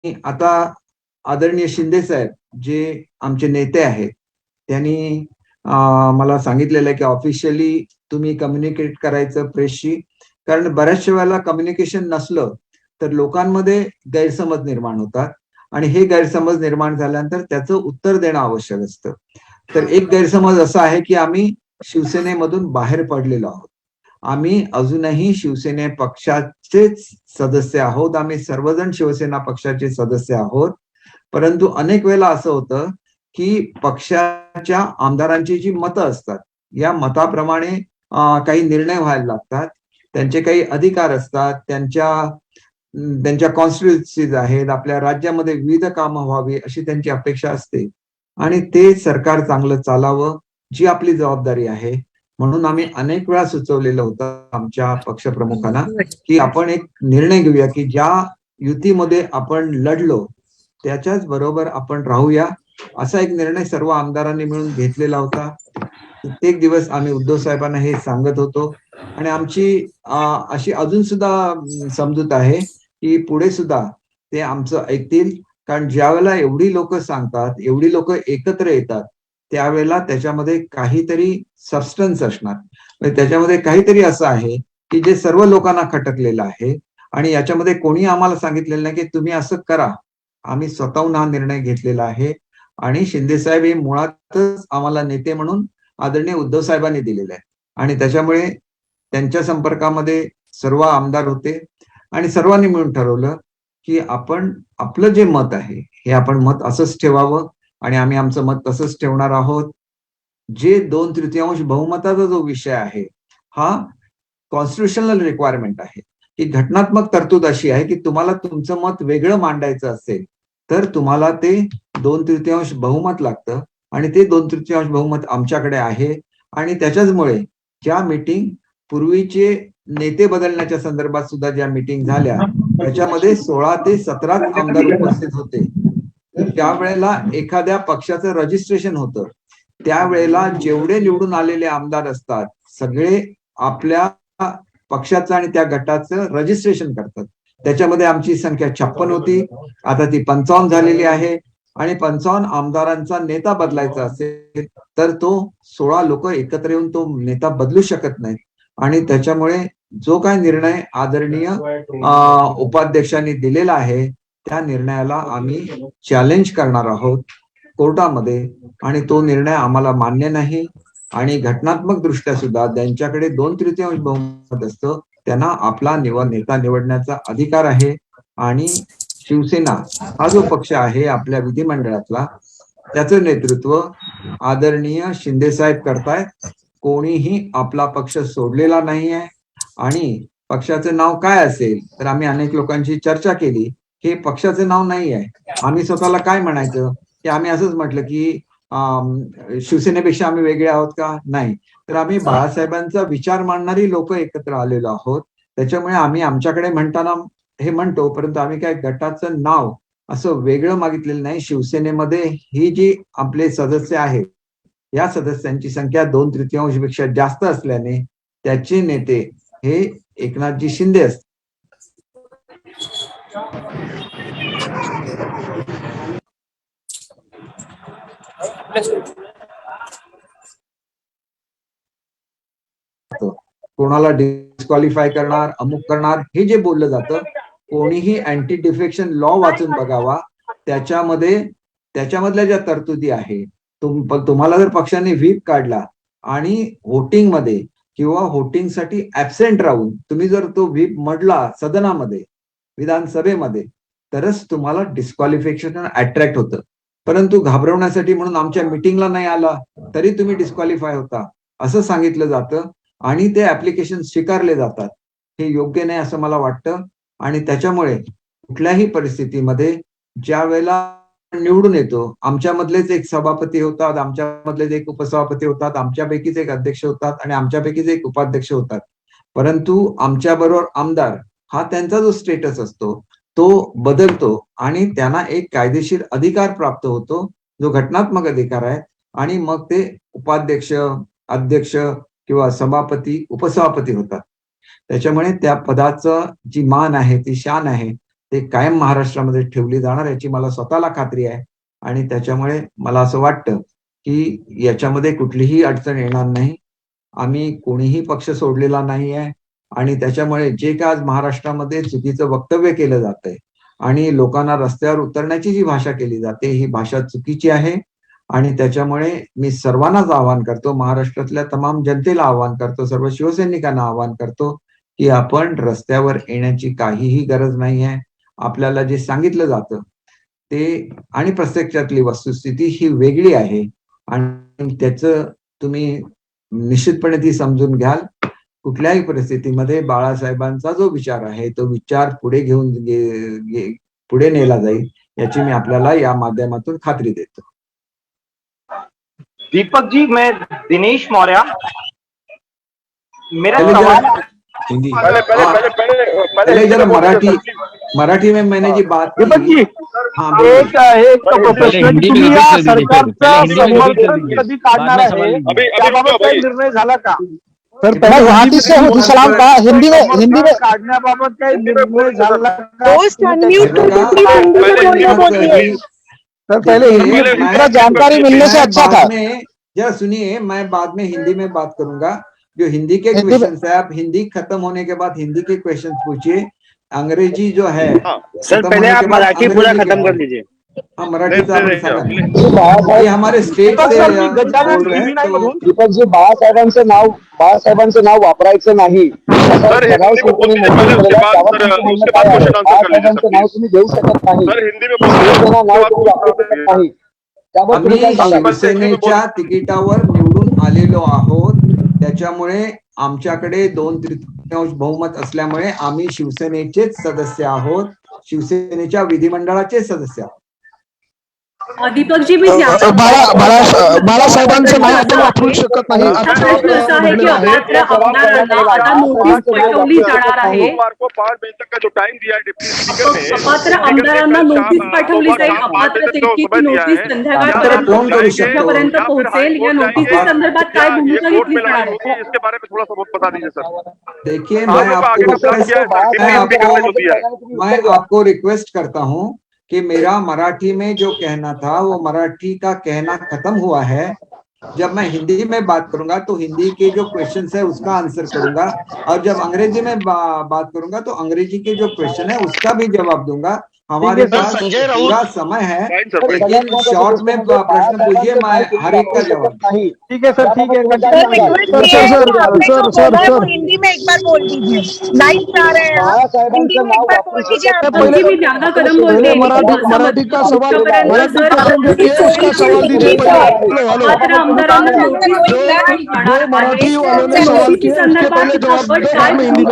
आता आदरणीय शिंदे साहेब जे आमचे नेते आहेत, त्यांनी मला सांगितलेलं आहे की ऑफिशियली तुम्ही कम्युनिकेट करायचं प्रेसशी. कारण बऱ्याचशा वेळेला कम्युनिकेशन नसलं तर लोकांमध्ये गैरसमज निर्माण होतात आणि हे गैरसमज निर्माण झाल्यानंतर त्याचं उत्तर देणं आवश्यक असतं. तर एक गैरसमज असा आहे की आम्ही शिवसेनेमधून बाहेर पडलेलो आहोत. आम्ही अजूनही शिवसेने पक्षाचेच सदस्य आहोत. आम्ही सर्वजण शिवसेना पक्षाचे सदस्य आहोत. परंतु अनेक वेळेला असं होतं की पक्षाच्या आमदारांची जी मतं असतात, या मताप्रमाणे काही निर्णय व्हायला लागतात. त्यांचे काही अधिकार असतात. त्यांच्या कॉन्स्टिट्युन्सीज आहेत. आपल्या राज्यामध्ये विविध कामं व्हावी अशी त्यांची अपेक्षा असते आणि ते सरकार चांगलं चालावं, जी आपली जबाबदारी आहे. म्हणून आम्ही अनेक वेळा सुचवलेलं होतं आमच्या पक्षप्रमुखांना की आपण एक निर्णय घेऊया की ज्या युतीमध्ये आपण लढलो त्याच्याच बरोबर आपण राहूया. असा एक निर्णय सर्व आमदारांनी मिळून घेतलेला होता. प्रत्येक दिवस आम्ही उद्धव साहेबांना हे सांगत होतो आणि आमची अशी अजून सुद्धा समजूत आहे की पुढे सुद्धा ते आमचं ऐकतील. कारण ज्या वेळेला एवढी लोक सांगतात, एवढी लोक एकत्र येतात, त्यावेळेला त्याच्यामध्ये काहीतरी सबस्टन्स असणार. म्हणजे त्याच्यामध्ये काहीतरी असं आहे की जे सर्व लोकांना खटकलेलं आहे आणि याच्यामध्ये कोणी आम्हाला सांगितलेलं नाही की तुम्ही असं करा. आम्ही स्वतःहून हा निर्णय घेतलेला आहे आणि शिंदे साहेब हे मुळातच आम्हाला नेते म्हणून आदरणीय उद्धव साहेबांनी दिलेले आहे आणि त्याच्यामुळे त्यांच्या संपर्कामध्ये सर्व आमदार होते आणि सर्वांनी मिळून ठरवलं की आपण आपलं जे मत आहे हे आपण मत असंच ठेवावं आणि आम्ही आमचं मत तसंच ठेवणार आहोत. जे 2/3 बहुमताचा जो विषय आहे हा कॉन्स्टिट्युशनल रिक्वायरमेंट आहे की घटनात्मक तरतूद अशी आहे की तुम्हाला तुमचं मत वेगळं मांडायचं असेल तर तुम्हाला ते 2/3 बहुमत लागतं आणि ते 2/3 बहुमत आमच्याकडे आहे आणि त्याच्याचमुळे ज्या मीटिंग पूर्वीचे नेते बदलण्याच्या संदर्भात सुद्धा ज्या मीटिंग झाल्या त्याच्यामध्ये 16 ते 17 आमदार उपस्थित होते. ज्या वेळेला एखाद्या पक्षाचं रजिस्ट्रेशन होतं त्यावेळेला जेवढे निवडून आलेले आमदार असतात सगळे आपल्या पक्षाचं आणि त्या गटाचं रजिस्ट्रेशन करतात. त्याच्यामध्ये आमची संख्या 56 होती, आता ती 55 झालेली आहे आणि 55 आमदारांचा नेता बदलायचा असेल तर तो 16 लोक एकत्र येऊन तो नेता बदलू शकत नाही आणि त्याच्यामुळे जो काय निर्णय आदरणीय उपाध्यक्षांनी दिलेला आहे त्या निर्णयाला आम्ही चॅलेंज करणार आहोत कोर्टामध्ये आणि तो निर्णय आम्हाला मान्य नाही आणि घटनात्मक दृष्ट्या सुद्धा ज्यांच्याकडे 2/3 बहुमत असतं त्यांना आपला नेता निवडण्याचा अधिकार आहे आणि शिवसेना हा जो पक्ष आहे आपल्या विधिमंडळातला त्याचं नेतृत्व आदरणीय शिंदे साहेब करतायत. कोणीही आपला पक्ष सोडलेला नाहीये आणि पक्षाचं नाव काय असेल तर आम्ही अनेक लोकांची चर्चा केली. हे पक्षाचं नाव नाही आहे. आम्ही स्वतःला काय म्हणायचं की आम्ही असंच म्हटलं की शिवसेनेपेक्षा आम्ही वेगळे आहोत का? नाही. तर आम्ही बाळासाहेबांचा विचार मांडणारी लोक एकत्र आलेलो आहोत. त्याच्यामुळे आम्ही आमच्याकडे म्हणताना हे म्हणतो परंतु आम्ही काय गटाचं नाव असं वेगळं मागितलेलं नाही. शिवसेनेमध्ये ही जी आपले सदस्य आहेत या सदस्यांची संख्या 2/3 पेक्षा जास्त असल्याने त्याचे नेते हे एकनाथजी शिंदे असतात. कोणाला डिस्क्वालिफाय करणार, अमुक करणार हे जे बोललं जातं, कोणीही अँटी डिफेक्शन लॉ वाचून बघावा. त्याच्यामधल्या ज्या तरतुदी आहे तुम्हाला जर पक्षाने व्हीप काढला आणि व्होटिंग मध्ये किंवा व्होटिंगसाठी ऍबसेंट राहून तुम्ही जर तो व्हीप मडला सदनामध्ये विधानसभेमध्ये तरच तुम्हाला डिस्क्वालिफिकेशन अट्रॅक्ट होतं. परंतु घाबरवण्यासाठी म्हणून आमच्या मिटिंगला नाही आला तरी तुम्ही डिस्क्वालिफाय होता असं सांगितलं जातं आणि ते ऍप्लिकेशन स्वीकारले जातात. हे योग्य नाही असं मला वाटतं आणि त्याच्यामुळे कुठल्याही परिस्थितीमध्ये ज्या वेळेला निवडून येतो आमच्यामधलेच एक सभापती होतात, आमच्यामधलेच एक उपसभापती होतात, आमच्यापैकीच एक अध्यक्ष होतात आणि आमच्यापैकीच एक उपाध्यक्ष होतात. परंतु आमच्या बरोबर आमदार हा त्यांचा जो स्टेटस असतो तो बदलतो आणि त्यांना एक कायदेशीर अधिकार प्राप्त होतो जो घटनात्मक अधिकार आहे आणि मग ते उपाध्यक्ष, अध्यक्ष किंवा सभापती, उपसभापती होतात. त्याच्यामुळे त्या पदाचं जी मान आहे ती शान आहे ते कायम महाराष्ट्रामध्ये ठेवली जाणार याची मला स्वतःला खात्री आहे. आणि त्याच्यामुळे मला असं वाटतं की याच्यामध्ये कुठलीही अडचण येणार नाही. आम्ही कोणीही पक्ष सोडलेला नाही आहे आणि त्याच्यामुळे जे काय आज महाराष्ट्रामध्ये चुकीचं वक्तव्य केलं जातंय आणि लोकांना रस्त्यावर उतरण्याची जी भाषा केली जाते ही भाषा चुकीची आहे. आणि त्याच्यामुळे मी सर्वांनाच आवाहन करतो, महाराष्ट्रातल्या तमाम जनतेला आवाहन करतो, सर्व शिवसैनिकांना आवाहन करतो की आपण रस्त्यावर येण्याची काहीही गरज नाही आहे. आपल्याला जे सांगितलं जातं ते आणि प्रत्यक्षातली वस्तुस्थिती ही वेगळी आहे आणि त्याचं तुम्ही निश्चितपणे ती समजून घ्याल. कुठल्याही परिस्थितीमध्ये बाळासाहेबांचा जो विचार आहे तो विचार पुढे घेऊन पुढे नेला जाईल याची मी आपल्याला या माध्यमातून खात्री देतो. दीपक जी, मैं दिनेश मौर्य, मेरा सवाल हिंदी पहले जरा मराठी में मैंने जी बात की। दीपक जी, एक प्रोफेशनल तुम्ही या सरकारचा समर्थन कधी काढणार आहे त्याबाबत काही निर्णय झाला का? सर पहले गुवाहाटी से हूँ सलाम का हिंदी में काढण्याबाबत काही निर्णय झाला का? सर पहले हिंदी में थोड़ा जानकारी मिलने से अच्छा था। जरा सुनिए, मैं बाद में हिंदी में बात करूंगा। जो हिंदी के क्वेश्चन है आप हिंदी खत्म होने के बाद हिंदी के क्वेश्चन पूछिए। अंग्रेजी जो है सर पहले आप मराठी पूरा खत्म कर लीजिए। हाँ, मराठी ये हमारे स्टेट से बोल रहे हैं तो दीपक जी बाळासाहेबांचं नाव वापरायचं नाही नाव तुम्ही देऊ शकत नाही, नाव तुम्ही वापरू शकत नाही। आम्ही शिवसेनेच्या तिकिटावर निवडून आलेलो आहोत, त्याच्यामुळे आमच्याकडे 2/3 बहुमत असल्यामुळे आम्ही शिवसेनेचेच सदस्य आहोत, शिवसेनेच्या विधिमंडळाचे सदस्य आहोत। दीपक जी, मी बाळासाहेबांचं नाव आपण वापरू शकत नाही। प्रश्न असा आहे की अपात्र आमदारांना आता नोटीस पाठवली जाणार आहे। अपात्र आमदारांना नोटीस पाठवली जाईल। अपात्रतेची नोटीस संध्याकाळपर्यंत पोहोचेल। या नोटीस संदर्भात काय भूमिका घेतली जाणार आहे? इसके बारे में थोड़ा सा बहुत बता दीजिए सर। देखिए, मैं आपको रिक्वेस्ट करता हूँ कि मेरा मराठी में जो कहना था वो मराठी का कहना खत्म हुआ है। जब मैं हिंदी में बात करूंगा तो हिंदी के जो क्वेश्चन है उसका आंसर करूंगा और जब अंग्रेजी में बात करूंगा तो अंग्रेजी के जो क्वेश्चन है उसका भी जवाब दूंगा। हमारे पास पूरा समय है, लेकिन शॉर्ट में प्रश्न पूछिए, मैं हर एक का जवाब। ठीक है सर, ठीक है। सर हिंदी में एक बार बोल दीजिए, लाइव जा रहे हैं आप, हिंदी में एक बार बोल दीजिए। पहले मी ज्यादा गरम बोलते मराठी का सवाल दीजिए। अपात्र आमदारांना नोटीस मराठी वालों सवाल किए उसके पहले जवाब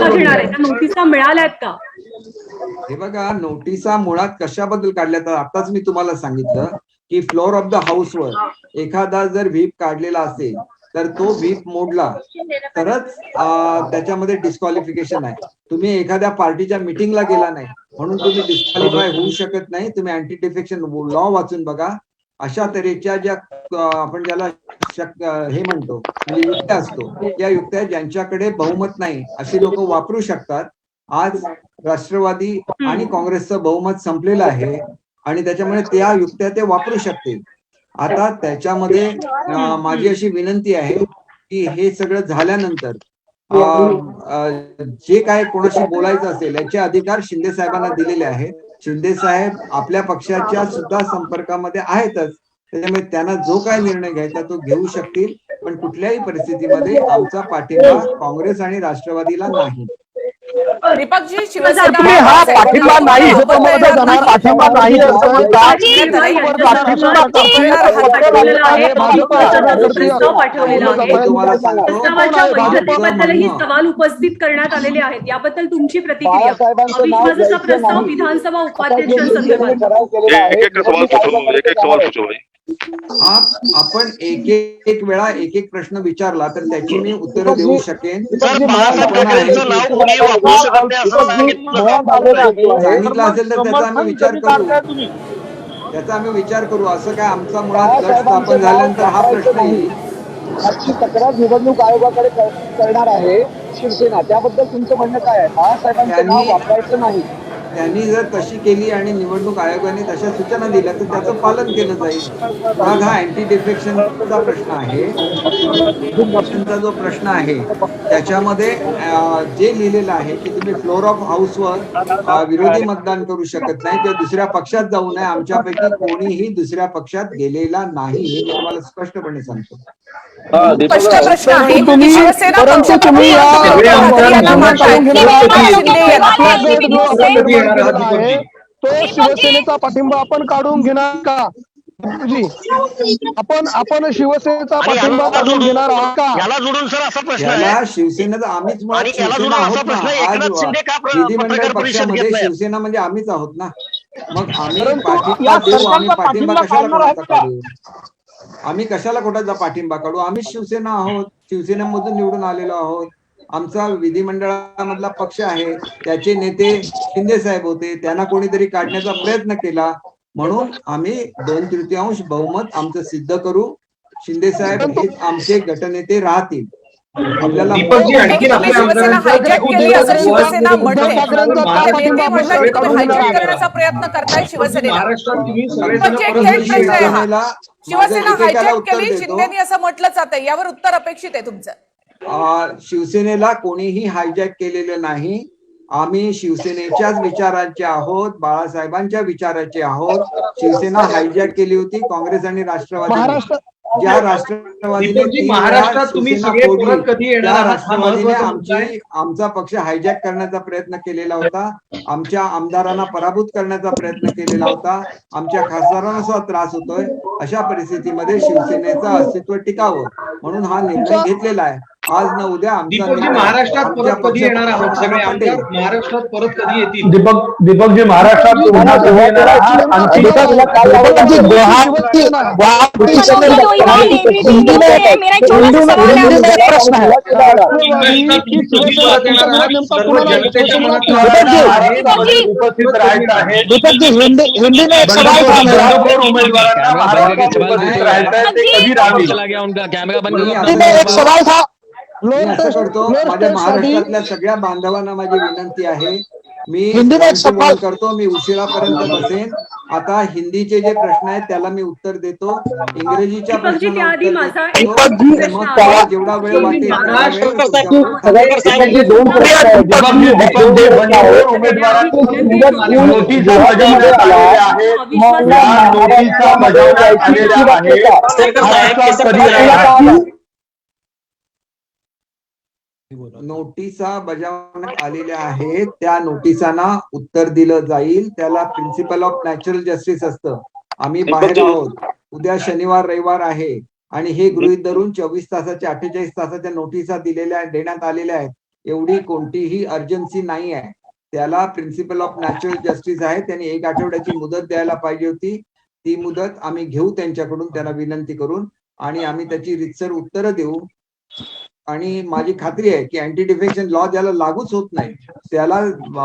घेणार आहे? त्या नोटिसा मिळाल्यात का? हे बघा, नोटिसा मुळात कशाबद्दल काढल्या तर आताच मी तुम्हाला सांगितलं की फ्लोअर ऑफ द हाऊसवर एखादा जर व्हीप काढलेला असेल तर तो व्हीप मोडला तरच त्याच्यामध्ये डिस्क्वालिफिकेशन आहे। तुम्ही एखाद्या पार्टीच्या मीटिंगला गेला नाही म्हणून तुम्ही डिस्क्वालिफाय होऊ शकत नाही। तुम्ही अँटी डिफेक्शन लॉ वाचून बघा। अशा तऱ्हेच्या ज्या आपण ज्याला हे म्हणतो युक्त्या असतो, या युक्त्या ज्यांच्याकडे बहुमत नाही अशी लोक वापरू शकतात। आज राष्ट्रवादी आणि काँग्रेसचं बहुमत संपलेलं आहे आणि त्याच्यामुळे त्या युक्त्या ते वापरू शकतील। आता त्याच्यामध्ये माझी अशी विनंती आहे की हे सगळं झाल्यानंतर जे काय कोणाशी बोलायचं असेल याचे अधिकार शिंदे साहेबांना दिलेले आहेत। शिंदे साहेब आपल्या पक्षाच्या सुद्धा संपर्कामध्ये आहेतच, त्याच्यामुळे त्यांना जो काय निर्णय घ्यायचा तो घेऊ शकतील, पण कुठल्याही परिस्थितीमध्ये आमचा पाठिंबा काँग्रेस आणि राष्ट्रवादीला नाही। दीपक जी, हा पाठिंबा नाही पाठिंबा नाही सवाल उपस्थित करण्यात आलेले आहेत, याबद्दल तुमची प्रतिक्रिया? अविश्वासाचा प्रस्ताव विधानसभा उपाध्यक्षांसंदर्भात। आपण एक वेळा एक प्रश्न विचारला तर त्याची मी उत्तर देऊ शकेन। सांगितलं असेल तर त्याचा आम्ही विचार करू। असं काय आमचा मुळात गट स्थापन झाल्यानंतर हा प्रश्न येईल। आजची तक्रार निवडणूक आयोगाकडे करणार आहे शिवसेना, त्याबद्दल तुमचं म्हणणं काय आहे? बाळासाहेबांचं नाव वापरायचं नाही। त्यांनी जर तशी केली आणि निवडणूक आयोगाने तशा सूचना दिल्या तर त्याचं पालन केलं जाईल. मग हा अँटी डिफेक्शनचा प्रश्न आहे, डिफेक्शनचा जो प्रश्न आहे त्याच्यामध्ये जे लिहिलेलं आहे की तुम्ही फ्लोर ऑफ हाऊसवर विरोधी मतदान करू शकत नाही किंवा दुसऱ्या पक्षात जाऊ नये, आमच्यापैकी कोणीही दुसऱ्या पक्षात गेलेला नाही हे मी तुम्हाला स्पष्टपणे सांगतो. स्पष्ट प्रश्न आहे की तुम्ही शिवसेना परंतु तुम्ही या यांना मानताय की तो शिवसेनेचा पाठिंबा आपण काढून घेणार का? जी आपण शिवसेनेचा पाठिंबा काढून घेणार आहात का? याला जोडून सर असा प्रश्न याला आहे शिवसेनेचा आम्हीच मुळात आणि याला शिवसेना जोडून आहोत असा ना. प्रश्न आज एकनाथ शिंदे का विधिमंडळ पत्रकार परिषद पक्षामध्ये घेत नाही? शिवसेना म्हणजे आम्हीच आहोत ना. मग आम्ही परंतु पाठिंबा या देऊ, आम्ही सरकारचा पाठिंबा पाठिंबा कशाला काढणार आहेत कोणाचा का? काढू? आम्ही कशाला कोणाचा पाठिंबा काढू? आम्ही शिवसेना आहोत, शिवसेनेमधून निवडून आलेलो आहोत. आमचा विधिमंडळामधला पक्ष आहे, त्याचे नेते शिंदे साहेब होते, त्यांना कोणीतरी काढण्याचा प्रयत्न केला म्हणून आम्ही 2/3 बहुमत आमचं सिद्ध करू. शिंदे साहेब हेच आमचे गटनेते राहतील. आपल्याला शिवसेना हायजॅक केली असं शिवसेना म्हणते. नेते म्हणतात की तुम्ही हायजॅक करण्याचा प्रयत्न करताय शिवसेनेला. शिवसेना हायजॅक केली शिंदेनी असं म्हटलं जातंय, यावर उत्तर अपेक्षित आहे तुमचं. शिवसेनेला कोणीही हायजॅक केलेलं नाही. आम्ही शिवसेनेच्याच विचारांचे आहोत, बाळासाहेबांच्या विचाराचे आहोत. शिवसेना हायजॅक केली होती काँग्रेस आणि राष्ट्रवादी. ज्या राष्ट्रवादीने आमचा पक्ष हायजॅक करण्याचा प्रयत्न केलेला होता, आमच्या आमदारांना पराभूत करण्याचा प्रयत्न केलेला होता, आमच्या खासदारांना सुद्धा त्रास होतोय. अशा परिस्थितीमध्ये शिवसेनेचं अस्तित्व टिकावं म्हणून हा निर्णय घेतलेला आहे. आज न उद्या महाराष्ट्रात परत कधी येणार आहात सगळे आमदार? महाराष्ट्रात परत कधी येतील? दीपकजी महाराष्ट्रात प्रश्न है उपस्थित राहायचं आहे. दीपकजी हिंदी में एक सवाल था उमेदवारांना महाराष्ट्रात उपस्थित राहायचं आहे, ते कधी राहतील? हिंदी में एक सवाल था. मी असं करतो, माझ्या महाराष्ट्रातल्या सगळ्या बांधवांना माझी विनंती आहे, मी हिंदी में एक सवाल करतो, मी उशिरापर्यंत बसेन. आता हिंदीचे जे प्रश्न आहेत त्याला मी उत्तर देतो, इंग्रजीच्या प्रश्नाला उत्तर देतो. मग जेवढा वेळ वाटेल नोटिसा बजावण्यात आलेल्या आहेत. त्या नोटिसांना उत्तर दिलं जाईल. त्याला प्रिन्सिपल ऑफ नॅचरल जस्टिस असतं. आम्ही बाहेर आहोत, उद्या शनिवार रविवार आहे आणि हे गृहीत धरून 24 तासाच्या 48 तासाच्या नोटिसा देण्यात आलेल्या आहेत. एवढी कोणतीही अर्जन्सी नाही आहे. त्याला प्रिन्सिपल ऑफ नॅचरल जस्टिस आहे, त्यांनी 1 आठवड्याची मुदत द्यायला पाहिजे होती. ती मुदत आम्ही घेऊ त्यांच्याकडून, त्यांना विनंती करून, आणि आम्ही त्याची रीतसर उत्तरं देऊ. आणि माझी खात्री आहे की अँटी डिफेक्शन लॉ ज्याला लागूच होत नाही त्याला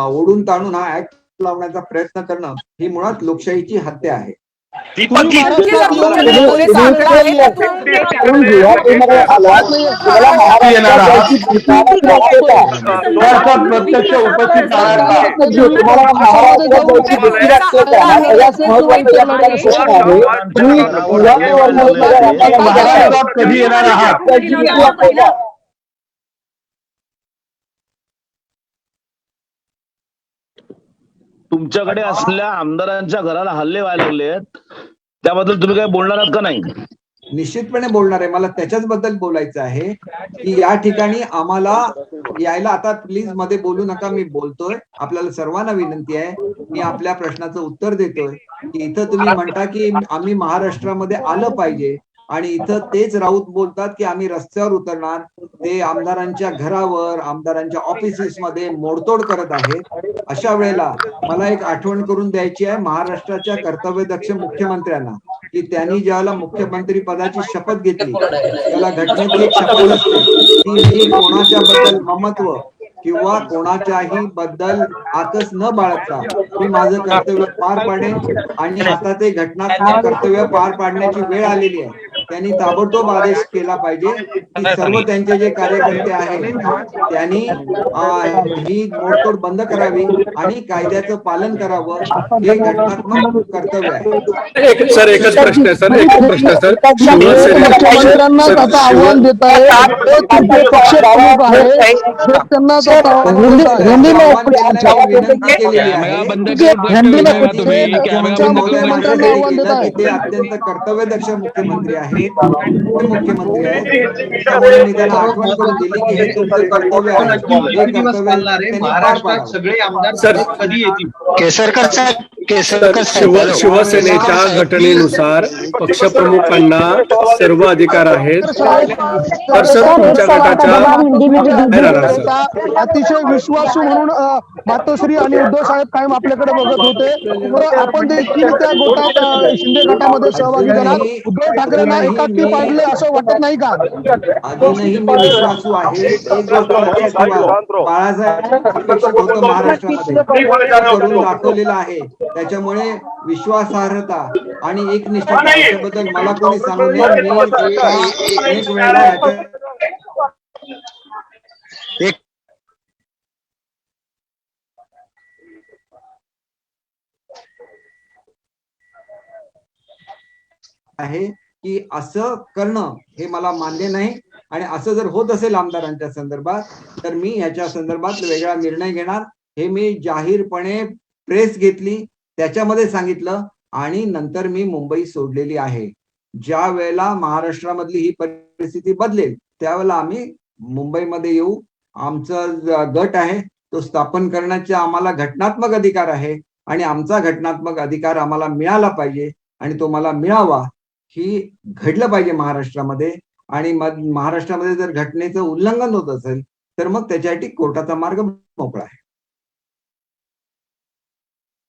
ओढून ताणून हा ऍक्ट लावण्याचा प्रयत्न करणं ही मुळात लोकशाहीची हत्या आहे. प्रत्यक्ष उपस्थित कधी येणार आहात? तुमच्याकडे असलेल्या आमदारांच्या घराला हल्ले व्हायला लागलेत, त्याबद्दल तुम्ही काय बोलणार आहात का नाही? निश्चितपणे बोलणार आहे. मला त्याच्याच बद्दल बोलायचं आहे की या ठिकाणी आम्हाला यायला, आता प्लीज मध्ये बोलू नका, मी बोलतोय. आपल्याला सर्वांना विनंती आहे, मी आपल्या प्रश्नाचं उत्तर देतोय की इथं तुम्ही म्हणता की आम्ही महाराष्ट्रामध्ये आलं पाहिजे आणि इथं तेच राऊत बोलतात की आम्ही रस्त्यावर उतरणार. ते आमदारांच्या घरावर, आमदारांच्या ऑफिसेस मध्ये मोडतोड करत आहेत. अशा वेळेला मला एक आठवण करून द्यायची आहे महाराष्ट्राच्या कर्तव्यदक्ष मुख्यमंत्र्यांना की त्यांनी ज्यावेळेला मुख्यमंत्री पदाची शपथ घेतली त्याला घटनेची एक शपथ असते ती कोणाच्या बद्दल ममत्व किंवा कोणाच्याही बद्दल आकस न बाळगता मी माझं कर्तव्य पार पाडेन. आणि आता ते घटनात्मक कर्तव्य पार पाडण्याची वेळ आलेली आहे. त्यांनी ताबडतोब आदेश केला पाहिजे की सर्व त्यांचे जे कार्यकर्ते आहेत त्यांनी ही मोडतोड बंद करावी आणि कायद्याचं पालन करावं. हे घटनात्मक कर्तव्य आहे. सर एकच प्रश्न आहे सर, एकच प्रश्न आहे सर. मुख्यमंत्र्यांना त्याचं आव्हान देत आहे, ते तुमचे पक्ष प्रमुख आहे, त्यांना त्याचं आव्हान त्यांना विनंती केलेली आहे. मुख्यमंत्र्यांना आव्हान देत आहे. ते अत्यंत कर्तव्यदक्ष मुख्यमंत्री आहेत, मुख्यमंत्री आहेत. त्यामुळे मी त्यांना आठवण करून दिली की हे तुमचं कर्तव्य आहे. हे कर्तव्य त्यांनी पार महाराष्ट्रात पाडावं. सगळे आमदार सर, कधी येतील? शिवसेनेच्या घटनेनुसार पक्षप्रमुखांना सर्व अधिकार आहेत. तर सर तुमच्या गटाच्या अतिशय विश्वासू म्हणून मातोश्री आणि उद्धव साहेब कायम आपल्याकडे बघत होते, तर आपण देखील त्या गोटात शिंदे गटामध्ये सहभागी झालात. उद्धव ठाकरेंना एकाकी पाडले असं वाटत नाही का? अजूनही मी विश्वासू आहे. एक गोष्ट लक्षात ठेवा, बाळासाहेब अपेक्षित होतं महाराष्ट्रामध्ये, करून दाखवलेलं आहे. त्याच्यामुळे विश्वासार्हता आणि एकनिष्ठता याच्याबद्दल मला कोणी सांगू नये. मी अनेक वेळा आहे की असं करणं हे मला मान्य नाही. आणि असं जर होत असेल आमदारांच्या संदर्भात तर मी याच्या संदर्भात वेगळा निर्णय घेणार. हे मी जाहीरपणे प्रेस घेतली, त्याच्यामध्ये सांगितलं आणि नंतर मी मुंबई सोडलेली आहे. ज्या वेळेला महाराष्ट्रामधली ही परिस्थिती बदलेल त्यावेळेला आम्ही मुंबईमध्ये येऊ. आमचा गट आहे तो स्थापन करण्याचा आम्हाला घटनात्मक अधिकार आहे आणि आमचा घटनात्मक अधिकार आम्हाला मिळाला पाहिजे आणि तो मला मिळावा. ही घडलं पाहिजे महाराष्ट्रामध्ये. आणि मग महाराष्ट्रामध्ये जर घटनेचं उल्लंघन होत असेल तर मग त्याच्यासाठी कोर्टाचा मार्ग मोकळा आहे.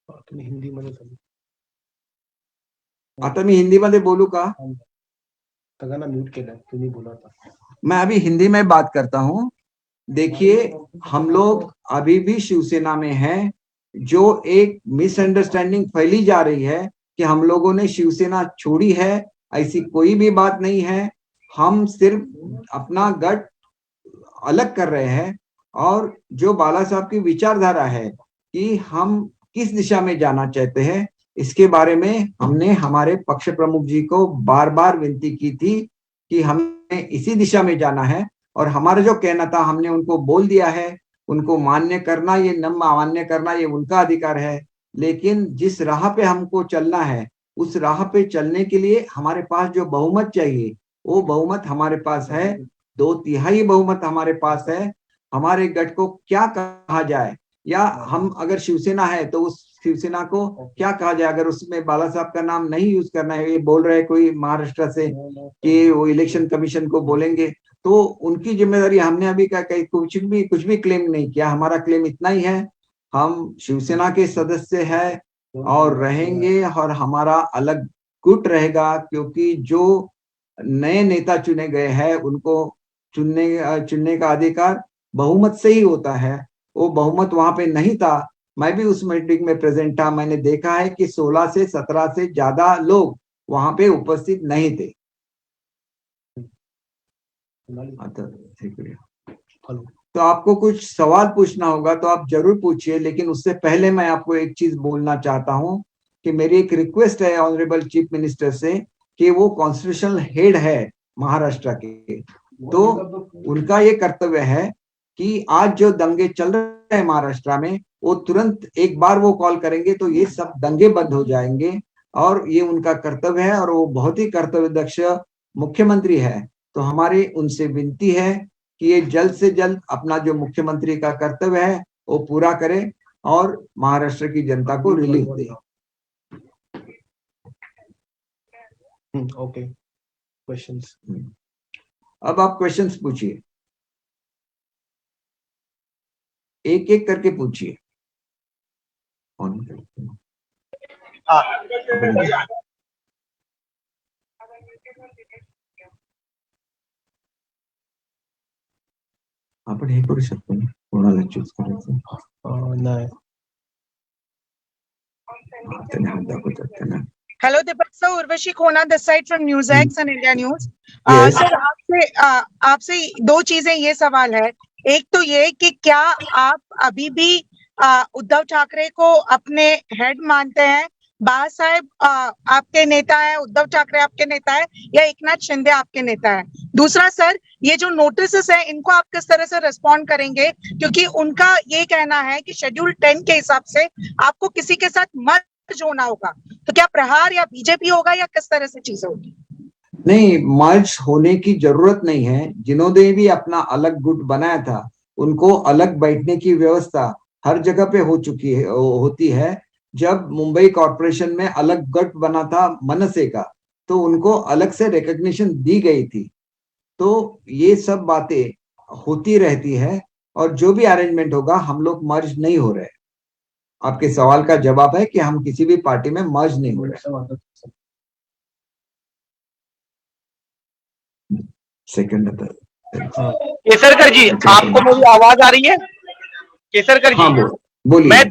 आता मी हिंदी में बोलू का? म्यूट केलं, तुम्ही बोला. मैं अभी हिंदी में बात करता हूँ. देखिए, हम लोग अभी भी शिवसेना में हैं. जो एक मिसअंडरस्टैंडिंग फैली जा रही है कि हम लोगों ने शिवसेना छोड़ी है, ऐसी कोई भी बात नहीं है. हम सिर्फ अपना गट अलग कर रहे हैं और जो बाला साहब की विचारधारा है कि हम किस दिशा में जाना चाहते हैं, इसके बारे में हमने हमारे पक्ष प्रमुख जी को बार बार विनती की थी कि हमें इसी दिशा में जाना है. और हमारा जो कहना था हमने उनको बोल दिया है. उनको मान्य करना ये न मान्य करना ये उनका अधिकार है, लेकिन जिस राह पे हमको चलना है उस राह पे चलने के लिए हमारे पास जो बहुमत चाहिए वो बहुमत हमारे पास है. 2/3 बहुमत हमारे पास है. हमारे गट को क्या कहा जाए, या हम अगर शिवसेना है तो उस शिवसेना को क्या कहा जाए. अगर उसमें बाला साहब का नाम नहीं यूज करना है, ये बोल रहे कोई महाराष्ट्र से कि वो इलेक्शन कमीशन को बोलेंगे, तो उनकी जिम्मेदारी. हमने अभी कुछ भी क्लेम नहीं किया. हमारा क्लेम इतना ही है, हम शिवसेना के सदस्य हैं और रहेंगे और हमारा अलग गुट रहेगा. क्योंकि जो नए नेता चुने गए हैं उनको चुनने का अधिकार बहुमत से ही होता है. वो बहुमत वहां पे नहीं था. मैं भी उस मीटिंग में प्रेजेंट था. मैंने देखा है कि 16 से 17 से ज्यादा लोग वहां पे उपस्थित नहीं थे. तो आपको कुछ सवाल पूछना होगा तो आप जरूर पूछिए, लेकिन उससे पहले मैं आपको एक चीज बोलना चाहता हूं कि मेरी एक रिक्वेस्ट है ऑनरेबल चीफ मिनिस्टर से कि वो कॉन्स्टिट्यूशनल हेड है महाराष्ट्र के, तो उनका ये कर्तव्य है कि आज जो दंगे चल रहे हैं महाराष्ट्र में वो तुरंत एक बार वो कॉल करेंगे तो ये सब दंगे बंद हो जाएंगे. और ये उनका कर्तव्य है और वो बहुत ही कर्तव्य दक्ष मुख्यमंत्री है. तो हमारी उनसे विनती है कि ये जल्द से जल्द अपना जो मुख्यमंत्री का कर्तव्य है वो पूरा करें और महाराष्ट्र की जनता को रिलीफ दे. Okay, questions. अब आप क्वेश्चंस पूछिए, एक एक करके पूछिए. आपण हे करू शकतो ना, कोणाला चूज करायचं? नाही, त्यांना हात दाखवतात त्यांना. हेलो दीपक सर, उर्वशी खोना this side from News X and India News. Yes. Sir आपसे दो चीजें, ये सवाल है। एक तो ये कि क्या आप अभी भी उद्धव ठाकरे को अपने हेड मानते हैं? बाला साहेब आपके नेता है, उद्धव ठाकरे आपके नेता है, या एकनाथ शिंदे आपके नेता है? दूसरा सर, ये जो नोटिस है इनको आप किस तरह से रिस्पॉन्ड करेंगे? क्योंकि उनका ये कहना है कि शेड्यूल 10 के हिसाब से आपको किसी के साथ मर्ज होना होगा, तो क्या प्रहार या बीजेपी होगा या किस तरह से चीजें होगी? नहीं, मर्ज होने की जरूरत नहीं है। जिन्होंने भी अपना अलग गुट बनाया था उनको अलग बैठने की व्यवस्था हर जगह पे हो चुकी है, होती है। जब मुंबई कॉरपोरेशन में अलग गट बना था मनसे का, तो उनको अलग से रिकॉग्निशन दी गई थी। तो ये सब बातें होती रहती है और जो भी अरेंजमेंट होगा, हम लोग मर्ज नहीं हो रहे। आपके सवाल का जवाब है कि हम किसी भी पार्टी में मर्ज नहीं हो रहे। सेकंड केसरकर जी, आपको मेरी आवाज आ रही है? केसरकर जी, हाँ, बोलिए। मैं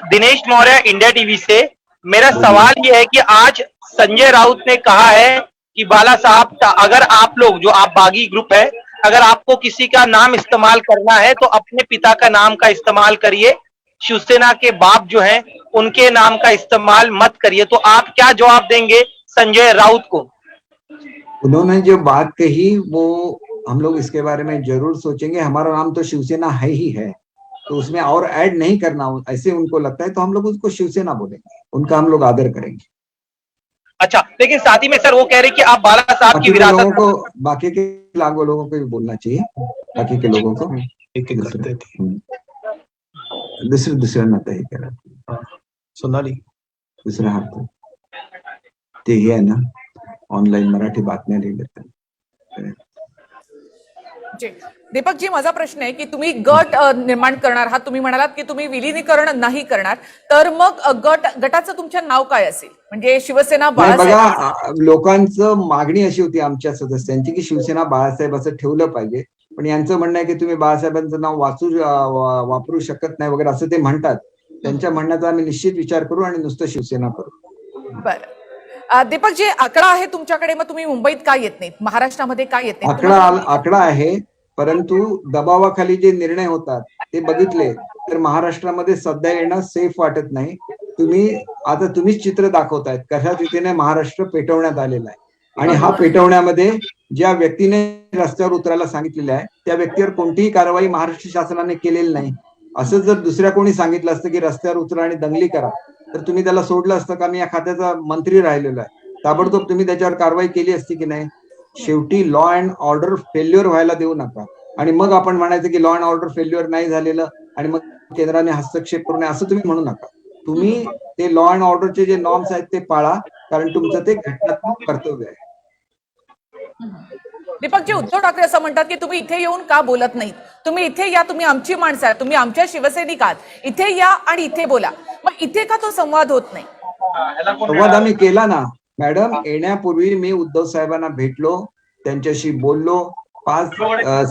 दिनेश मौर्य, इंडिया टीवी से। मेरा सवाल ये है कि आज संजय राउत ने कहा है कि बाला साहब, अगर आप लोग, जो आप बागी ग्रुप है, अगर आपको किसी का नाम इस्तेमाल करना है तो अपने पिता का नाम का इस्तेमाल करिए, शिवसेना के बाप जो हैं उनके नाम का इस्तेमाल मत करिए। तो आप क्या जवाब देंगे संजय राउत को? उन्होंने जो बात कही वो हम लोग इसके बारे में जरूर सोचेंगे। हमारा नाम तो शिवसेना है ही है, तो उसमें और ऐड नहीं करना ऐसे उनको लगता है, तो हम लोग उसको शिवसेना बोलेंगे, उनका हम लोग आदर करेंगे। अच्छा, लेकिन साथ ही में सर वो कह रहे कि आप बाला साहब की विरासत को, बाकी के लोगों को भी बोलना चाहिए, बाकी के लोगों को दुसऱ्या नातं हे करा। सोनाली दुसरा हात ते हे आहे ना, ऑनलाईन मराठी बातम्या लिहिल्या। जी दीपक जी, माझा प्रश्न आहे की तुम्ही गट निर्माण करणार आहात, तुम्ही म्हणालात की तुम्ही विलीनीकरण नाही करणार, तर मग गटाचं तुमचं नाव काय असेल? म्हणजे शिवसेना बाळासाहेब? बघा, लोकांचं मागणी अशी होती आमच्या सदस्यांची की शिवसेना बाळासाहेब असं ठेवलं पाहिजे, पण यांचं म्हणणं आहे की तुम्ही बाळासाहेबांचं नाव वापरू शकत नाही वगैरे असं ते म्हणतात। त्यांच्या म्हणण्याचा आम्ही निश्चित विचार करू आणि नुसतं शिवसेना करू। बरं दीपक जी, आकडा आहे तुमच्याकडे, मग तुम्ही मुंबईत का येत नाहीत, महाराष्ट्रामध्ये का येत नाहीत? आकडा आहे, परंतु दबावाखाली जे निर्णय होतात ते बघितले तर महाराष्ट्रामध्ये सध्या येणं सेफ वाटत नाही। तुम्हीच चित्र दाखवतायत कशा रीतीने महाराष्ट्र पेटवण्यात आलेला आहे, आणि हा पेटवण्यामध्ये ज्या व्यक्तीने रस्त्यावर उतरायला सांगितलेलं आहे त्या व्यक्तीवर कोणतीही कारवाई महाराष्ट्र शासनाने केलेली नाही। असं जर दुसऱ्या कोणी सांगितलं असतं की रस्त्यावर उतरा आणि दंगली करा, तर तुम्ही त्याला सोडलं असतं का? मी या खात्याचा मंत्री राहिलेलो आहे, ताबडतोब तुम्ही त्याच्यावर कारवाई केली असती की नाही? शेवटी लॉ अँड ऑर्डर फेल्युअर व्हायला देऊ नका, आणि मग आपण म्हणायचं की लॉ अँड ऑर्डर फेल्युअर नाही झालेलं आणि मग केंद्राने हस्तक्षेप करू नये, असं तुम्ही म्हणू नका। तुम्ही ते लॉ अँड ऑर्डरचे जे नॉर्म्स आहेत ते पाळा, कारण तुमचं ते घटनात्मक कर्तव्य आहे। दीपक जी, उद्धव ठाकरे असं म्हणतात की तुम्ही इथे येऊन का बोलत नाही? तुम्ही इथे या, तुम्ही आमची माणसं आहात, तुम्ही आमच्या शिवसैनिक आहात, इथे या आणि इथे बोला। मग इथे का तो संवाद होत नाही? संवाद आम्ही केला ना मॅडम। येण्यापूर्वी मी उद्धव साहेबांना भेटलो, त्यांच्याशी बोललो, 5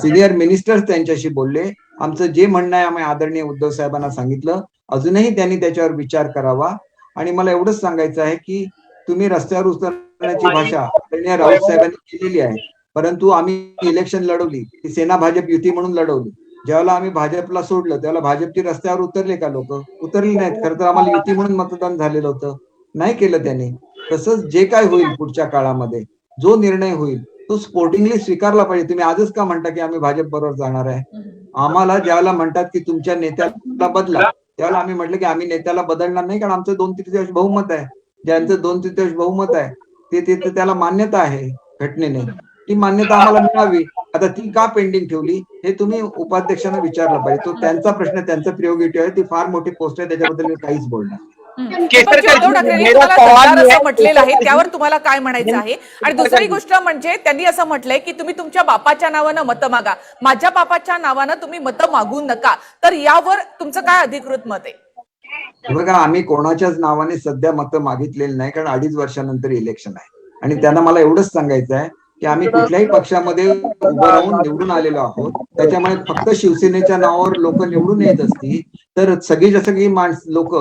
सिनियर मिनिस्टर्स त्यांच्याशी बोलले। आमचं जे म्हणणं आहे आम्ही आदरणीय उद्धव साहेबांना सांगितलं। अजूनही त्यांनी त्याच्यावर विचार करावा, आणि मला एवढंच सांगायचं आहे की तुम्ही रस्त्यावर उतरण्याची भाषा आदरणीय राऊत साहेबांनी केलेली आहे, परंतु आम्ही इलेक्शन लढवली ती सेना भाजप युती म्हणून लढवली। ज्यावेळेला आम्ही भाजपला सोडलं त्यावेळेला भाजपची रस्त्यावर उतरले का लोक? उतरले नाहीत। खरं तर आम्हाला युती म्हणून मतदान झालेलं होतं, नाही केलं त्यांनी। तसंच जे काय होईल पुढच्या काळामध्ये जो निर्णय होईल तो स्पोर्टिंगली स्वीकारला पाहिजे। तुम्ही आजच का म्हणता की आम्ही भाजप बरोबर जाणार आहे? आम्हाला ज्यावेळेला म्हणतात की तुमच्या नेत्याला बदला, त्यावेळेला आम्ही म्हटलं की आम्ही नेत्याला बदलणार नाही, कारण आमचं 2/3 बहुमत आहे। ज्यांचं 2/3 बहुमत आहे ते त्याला मान्यता आहे घटनेने, ती मान्यता आम्हाला मिळावी। आता ती का पेंडिंग ठेवली हे तुम्ही उपाध्यक्षांना विचारलं पाहिजे। तो त्यांचा प्रश्न, त्यांचा प्रियोगिटिव्ह आहे, ती फार मोठी पोस्ट आहे, त्याच्याबद्दल मी काहीच बोलणार। उद्धव ठाकरेंनी तुम्हाला गद्दार असं म्हटलेलं आहे, त्यावर तुम्हाला काय म्हणायचं आहे? आणि दुसरी गोष्ट म्हणजे त्यांनी असं म्हटलंय की तुम्ही तुमच्या बापाच्या नावानं मतं मागा, माझ्या बापाच्या नावानं तुम्ही मतं मागू नका। तर यावर तुमचं काय अधिकृत मत आहे? बघा, आम्ही कोणाच्याच नावाने सध्या मतं मागितलेली नाही, कारण 2.5 वर्षानंतर इलेक्शन आहे, आणि त्यांना मला एवढंच सांगायचं आहे की आम्ही कुठल्याही पक्षामध्ये उभं राहून निवडून आलेलो आहोत। त्याच्यामुळे फक्त शिवसेनेच्या नावावर लोक निवडून येत असतील तर सगळी माणसं लोक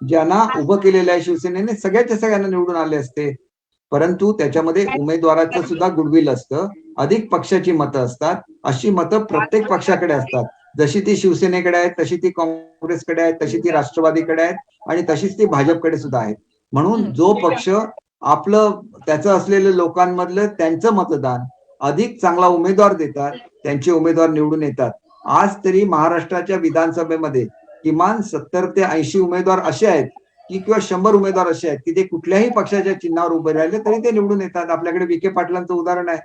ज्यांना उभं केलेलं आहे शिवसेनेने सगळ्याच्या सगळ्यांना निवडून आले असते, परंतु त्याच्यामध्ये उमेदवाराचं सुद्धा गुडविल असतं, अधिक पक्षाची मतं असतात. अशी मतं प्रत्येक पक्षाकडे असतात. जशी ती शिवसेनेकडे आहेत, तशी ती काँग्रेसकडे आहेत, तशी ती राष्ट्रवादीकडे आहेत आणि तशीच ती भाजपकडे सुद्धा आहेत. म्हणून जो पक्ष आपलं त्याचं असलेलं लोकांमधलं त्यांचं मतदान अधिक चांगला उमेदवार देतात, त्यांचे उमेदवार निवडून येतात. आज तरी महाराष्ट्राच्या विधानसभेमध्ये किमान 70 ते 80 उमेदवार असे आहेत की किंवा 100 उमेदवार असे आहेत की ते कुठल्याही पक्षाच्या चिन्हावर उभे राहिले तरी ते निवडून येतात. आपल्याकडे विखे पाटलांचं उदाहरण आहे.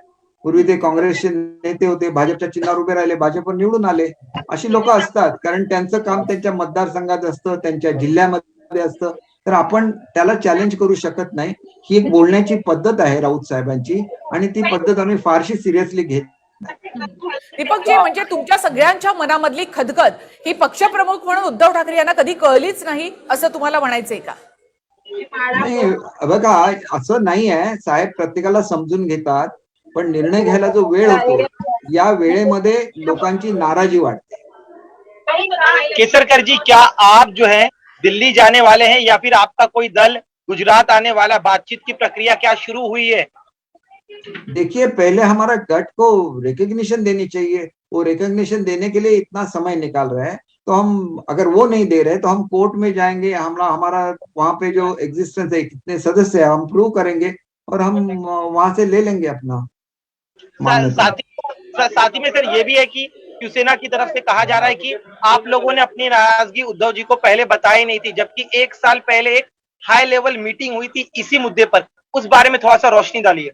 पूर्वी ते काँग्रेसचे नेते होते, भाजपच्या चिन्हावर उभे राहिले, भाजपवर निवडून आले. अशी लोक असतात, कारण त्यांचं काम त्यांच्या मतदारसंघात असतं, त्यांच्या जिल्ह्यामध्ये असतं. तर आपण त्याला चॅलेंज करू शकत नाही. ही एक बोलण्याची पद्धत आहे राऊत साहेबांची आणि ती पद्धत आम्ही फारशी सिरियसली घेत. दीपकजी, म्हणजे तुमच्या सगळ्यांच्या मनामधली खदखद ही पक्षप्रमुख म्हणून उद्धव ठाकरे यांना कधी कळलीच नाही असं तुम्हाला म्हणायचंय का? नाही बघा, असं नाही आहे. साहेब प्रत्येकाला समजून घेतात, पण निर्णय घ्यायला जो वेळ होतो या वेळेमध्ये लोकांची नाराजी वाढते. केसरकर जी, क्या आप जो है दिल्ली जाने वाले हैं या फिर आपका कोई दल गुजरात आने वाला? बातचीत की प्रक्रिया क्या शुरू हुई है? देखिए, पहले हमारा गट को रिकग्निशन देनी चाहिए. वो रिकग्निशन देने के लिए इतना समय निकाल रहे हैं, तो हम अगर वो नहीं दे रहे तो हम कोर्ट में जाएंगे. हमारा वहां पे जो एग्जिस्टेंस है, कितने सदस्य है, हम प्रूव करेंगे और हम वहां से ले लेंगे अपना मान्यता. साथ ही में सर ये भी है कि शिवसेना की तरफ से कहा जा रहा है कि आप लोगों ने अपनी नाराजगी उद्धव जी को पहले बताई नहीं थी, जबकि 1 साल पहले एक हाई लेवल मीटिंग हुई थी इसी मुद्दे पर. उस बारे में थोड़ा सा रोशनी डालिए.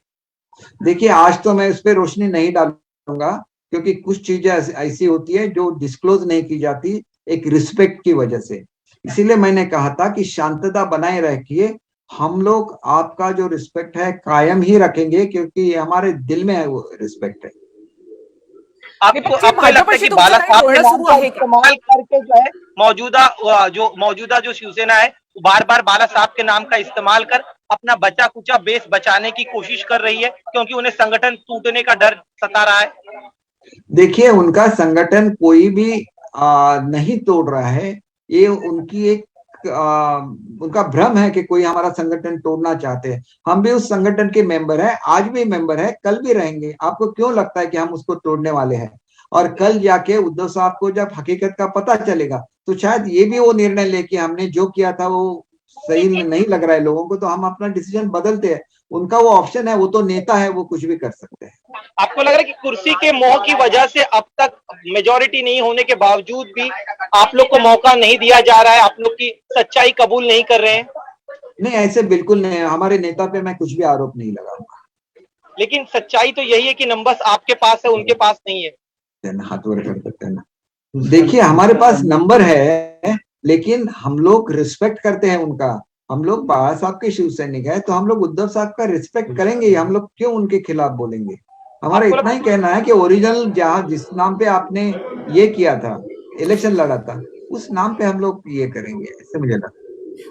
देखिए, आज तो मैं इस पे रोशनी नहीं डालूंगा, क्योंकि कुछ चीजें ऐसी होती है जो डिस्क्लोज नहीं की जाती एक रिस्पेक्ट की वजह से. इसीलिए मैंने कहा था कि शांतता बनाए रखिए. हम लोग आपका जो रिस्पेक्ट है कायम ही रखेंगे, क्योंकि हमारे दिल में है वो रिस्पेक्ट है. आपको लगता है कि बाला साहब के नाम का इस्तेमाल करके जो है मौजूदा जो शिवसेना है बार बार बाला साहब के नाम का इस्तेमाल कर अपना बचा कुचा बेस बचाने की कोशिश कर रही है, क्योंकि उन्हें संगठन टूटने का डर सता रहा है? देखिए, उनका संगठन कोई भी नहीं तोड़ रहा है. ये उनकी एक उनका भ्रम है कि कोई हमारा संगठन तोड़ना चाहते हैं. हम भी उस संगठन के मेंबर हैं, आज भी मेंबर है, कल भी रहेंगे. आपको क्यों लगता है कि हम उसको तोड़ने वाले हैं? और कल जाके उद्धव साहब को जब हकीकत का पता चलेगा तो शायद ये भी वो निर्णय ले कि हमने जो किया था वो सही नहीं लग रहा है लोगों को, तो हम अपना डिसीजन बदलते हैं. उनका वो ऑप्शन है, वो तो नेता है, वो कुछ भी कर सकते हैं. आपको लग रहा है कि कुर्सी के मोह की वजह से अब तक मेजॉरिटी नहीं होने के बावजूद भी आप लोग को मौका नहीं दिया जा रहा है, आप लोग की सच्चाई कबूल नहीं कर रहे हैं? नहीं, ऐसे बिल्कुल नहीं. हमारे नेता पे मैं कुछ भी आरोप नहीं लगाऊंगा. लेकिन सच्चाई तो यही है कि नंबर्स आपके पास है, उनके पास नहीं है. हाथ वर कर सकते हैं ना. देखिए, हमारे पास नंबर है, लेकिन हम लोग रिस्पेक्ट करते हैं उनका. हम लोग बाला साहब के शिव सैनिक है, तो हम लोग उद्धव साहब का रिस्पेक्ट करेंगे. हम लोग क्यों उनके खिलाफ बोलेंगे? हमारा इतना ही कहना है कि ओरिजिनल जहां जिस नाम पे आपने ये किया था, इलेक्शन लड़ा था, उस नाम पे हम लोग ये करेंगे, ऐसे मुझे लगता.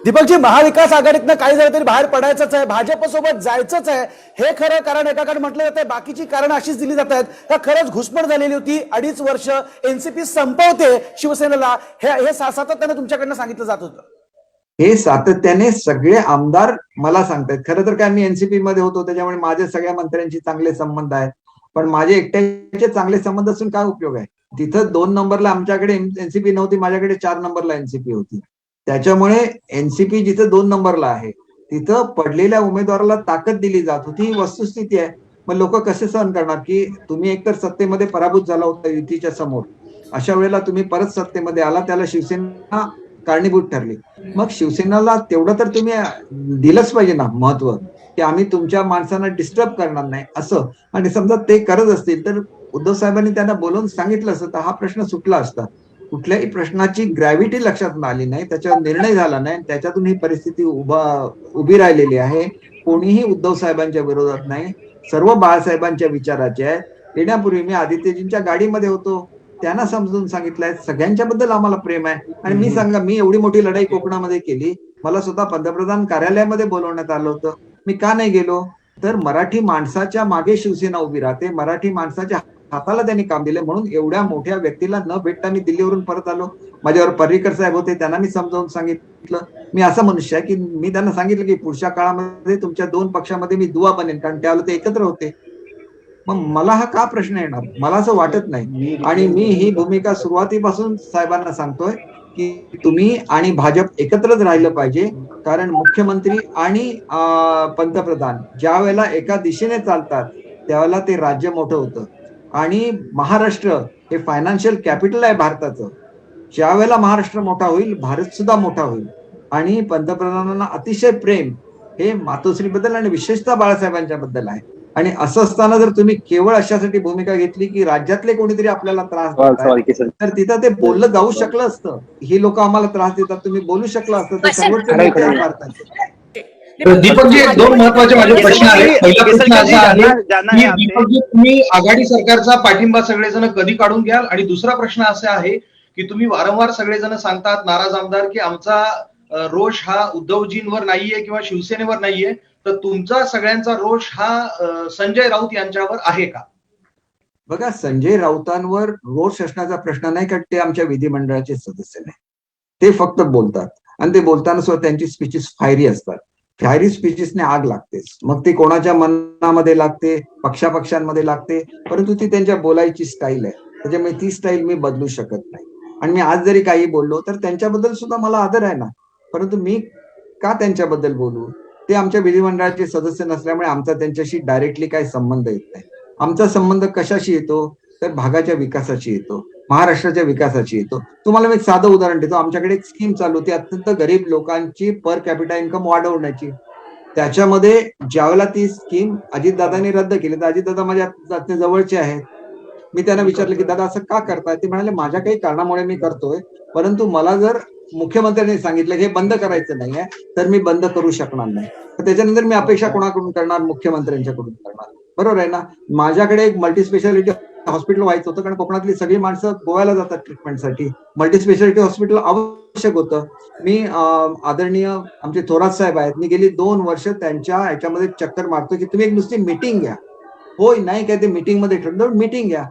दीपकजी, महाविकास आघाडीतनं काही झालं तरी बाहेर पडायचंच आहे, भाजपसोबत जायचंच आहे, हे खरं कारण एकाकडे म्हटलं जातंय. बाकीची कारण अशीच दिली जात आहेत का खरंच घुसमट झालेली होती, 2.5 वर्ष एनसीपी संपवते शिवसेनेला, हे सातत्याने तुमच्याकडनं सांगितलं जात होतं? हे सातत्याने सगळे आमदार मला सांगतात. खरं तर काय, मी एनसीपी मध्ये होतो, त्याच्यामुळे माझे सगळ्या मंत्र्यांशी चांगले संबंध आहेत. पण माझे एकट्याचे चांगले संबंध असून काय उपयोग आहे? तिथं 2 नंबरला आमच्याकडे एनसीपी नव्हती, माझ्याकडे 4 नंबरला एनसीपी होती. त्याच्यामुळे एनसीपी जिथं 2 नंबरला आहे तिथं पडलेल्या उमेदवाराला ताकद दिली जात होती. ही वस्तुस्थिती आहे. मग लोक कसे सहन करणार की तुम्ही एकतर सत्तेमध्ये पराभूत झाला होता युतीच्या समोर, अशा वेळेला तुम्ही परत सत्तेमध्ये आला, त्याला शिवसेना कारणीभूत ठरली. मग शिवसेनेला तेवढं तर तुम्ही दिलंच पाहिजे ना महत्व, की आम्ही तुमच्या माणसांना डिस्टर्ब करणार नाही असं. आणि समजा ते करत असतील तर उद्धव साहेबांनी त्यांना बोलवून सांगितलं असतं तर हा प्रश्न सुटला असता. कुठल्याही प्रश्नाची ग्रॅव्हिटी लक्षात आली नाही, त्याच्यावर निर्णय झाला नाही, त्याच्यातून ही परिस्थिती उभी राहिलेली आहे. कोणीही उद्धव साहेबांच्या विरोधात नाही, सर्व बाळासाहेबांच्या विचाराचे आहे. येण्यापूर्वी मी आदित्यजींच्या गाडीमध्ये होतो, त्यांना समजून सांगितलंय सगळ्यांच्या बद्दल आम्हाला प्रेम आहे. आणि मी सांगा, मी एवढी मोठी लढाई कोकणामध्ये केली, मला स्वतः पंतप्रधान कार्यालयामध्ये बोलवण्यात आलं होतं, मी का नाही गेलो? तर मराठी माणसाच्या मागे शिवसेना उभी राहते, मराठी माणसाच्या हाताला त्यांनी काम दिले, म्हणून एवढ्या मोठ्या व्यक्तीला न भेटता मी दिल्लीवरून परत आलो. माझ्यावर पर्रिकर साहेब होते, त्यांना मी समजावून सांगितलं. मी असा मनुष्य आहे की मी त्यांना सांगितलं की पुढच्या काळामध्ये तुमच्या दोन पक्षामध्ये मी दुवा बनेन, कारण त्यावेळेला ते एकत्र होते. मग मला हा का प्रश्न येणार, मला असं वाटत नाही. आणि मी ही भूमिका सुरुवातीपासून साहेबांना सांगतोय की तुम्ही आणि भाजप एकत्रच राहिलं पाहिजे, कारण मुख्यमंत्री आणि पंतप्रधान ज्या वेळेला एका दिशेने चालतात त्यावेळेला ते राज्य मोठं होतं. आणि महाराष्ट्र हे फायनान्शियल कॅपिटल आहे भारताचं. ज्या वेळेला महाराष्ट्र मोठा होईल भारत सुद्धा मोठा होईल. आणि पंतप्रधानांना अतिशय प्रेम हे मातोश्रीबद्दल आणि विशेषतः बाळासाहेबांच्या बद्दल आहे. आणि असं असताना जर तुम्ही केवळ अशासाठी भूमिका घेतली की राज्यातले कोणीतरी आपल्याला त्रास देतात, तर तिथं ते बोललं जाऊ शकलं असतं. ही लोक आम्हाला त्रास देतात, तुम्ही बोलू शकलं असतं. तर सर्वोच्च न्यायालय आहे भारताचे. दीपकजी, दोन महत्वाचे माझे प्रश्न आहेत. पहिला प्रश्न असा आहे की दीपकजी, तुम्ही आघाडी सरकारचा पाठिंबा सगळेजण कधी काढून घ्याल? आणि दुसरा प्रश्न असा आहे की तुम्ही वारंवार सगळेजण सांगतात, नाराज आमदार, की आमचा रोष हा उद्धवजींवर नाहीये किंवा शिवसेनेवर नाहीये, तर तुमचा सगळ्यांचा रोष हा संजय राऊत यांच्यावर आहे का? बघा, संजय राऊतांवर रोष असण्याचा प्रश्न नाही, कारण ते आमच्या विधिमंडळाचे सदस्य नाही. ते फक्त बोलतात आणि ते बोलताना सुद्धा त्यांची स्पीचेस फायरी असतात. फायरी स्पीचेसने आग लागतेच, मग ती कोणाच्या मनामध्ये लागते, पक्षापक्षांमध्ये लागते, परंतु ती त्यांच्या बोलायची स्टाईल आहे. त्याच्यामुळे ती स्टाईल मी बदलू शकत नाही. आणि मी आज जरी काही बोललो तर त्यांच्याबद्दल सुद्धा मला आदर आहे ना, परंतु मी का त्यांच्याबद्दल बोलू? ते आमच्या विधिमंडळाचे सदस्य नसल्यामुळे आमचा त्यांच्याशी डायरेक्टली काही संबंध येत नाही. आमचा संबंध कशाशी येतो तर भागाच्या विकासाची येतो, महाराष्ट्राच्या विकासाची येतो. तुम्हाला मी एक साधं उदाहरण देतो. आमच्याकडे एक स्कीम चालू होती अत्यंत गरीब लोकांची पर कॅपिटा इन्कम वाढवण्याची. त्याच्यामध्ये ज्यावेळेला ती स्कीम अजितदादांनी रद्द केली, तर अजितदादा माझ्या जवळचे आहेत. मी त्यांना विचारलं की दादा असं का करताय? ते म्हणाले माझ्या काही कारणामुळे मी करतोय, परंतु मला जर मुख्यमंत्र्यांनी सांगितलं हे बंद करायचं नाहीये तर मी बंद करू शकणार नाही. तर त्याच्यानंतर मी अपेक्षा कोणाकडून करणार? मुख्यमंत्र्यांच्याकडून करणार. बरोबर आहे ना? माझ्याकडे एक मल्टीस्पेशालिटी हॉस्पिटल व्हायचं होतं, कारण कोकणातली सगळी माणसं गोव्याला जातात ट्रीटमेंटसाठी. मल्टीस्पेशालिटी हॉस्पिटल आवश्यक होतं. मी आदरणीय आमचे थोरात साहेब आहेत, मी गेली 2 वर्ष त्यांच्या ह्याच्यामध्ये चक्कर मारतो की तुम्ही एक नुसती मीटिंग घ्या. होय नाही काय ते मीटिंग मध्ये ठरलं, मीटिंग घ्या.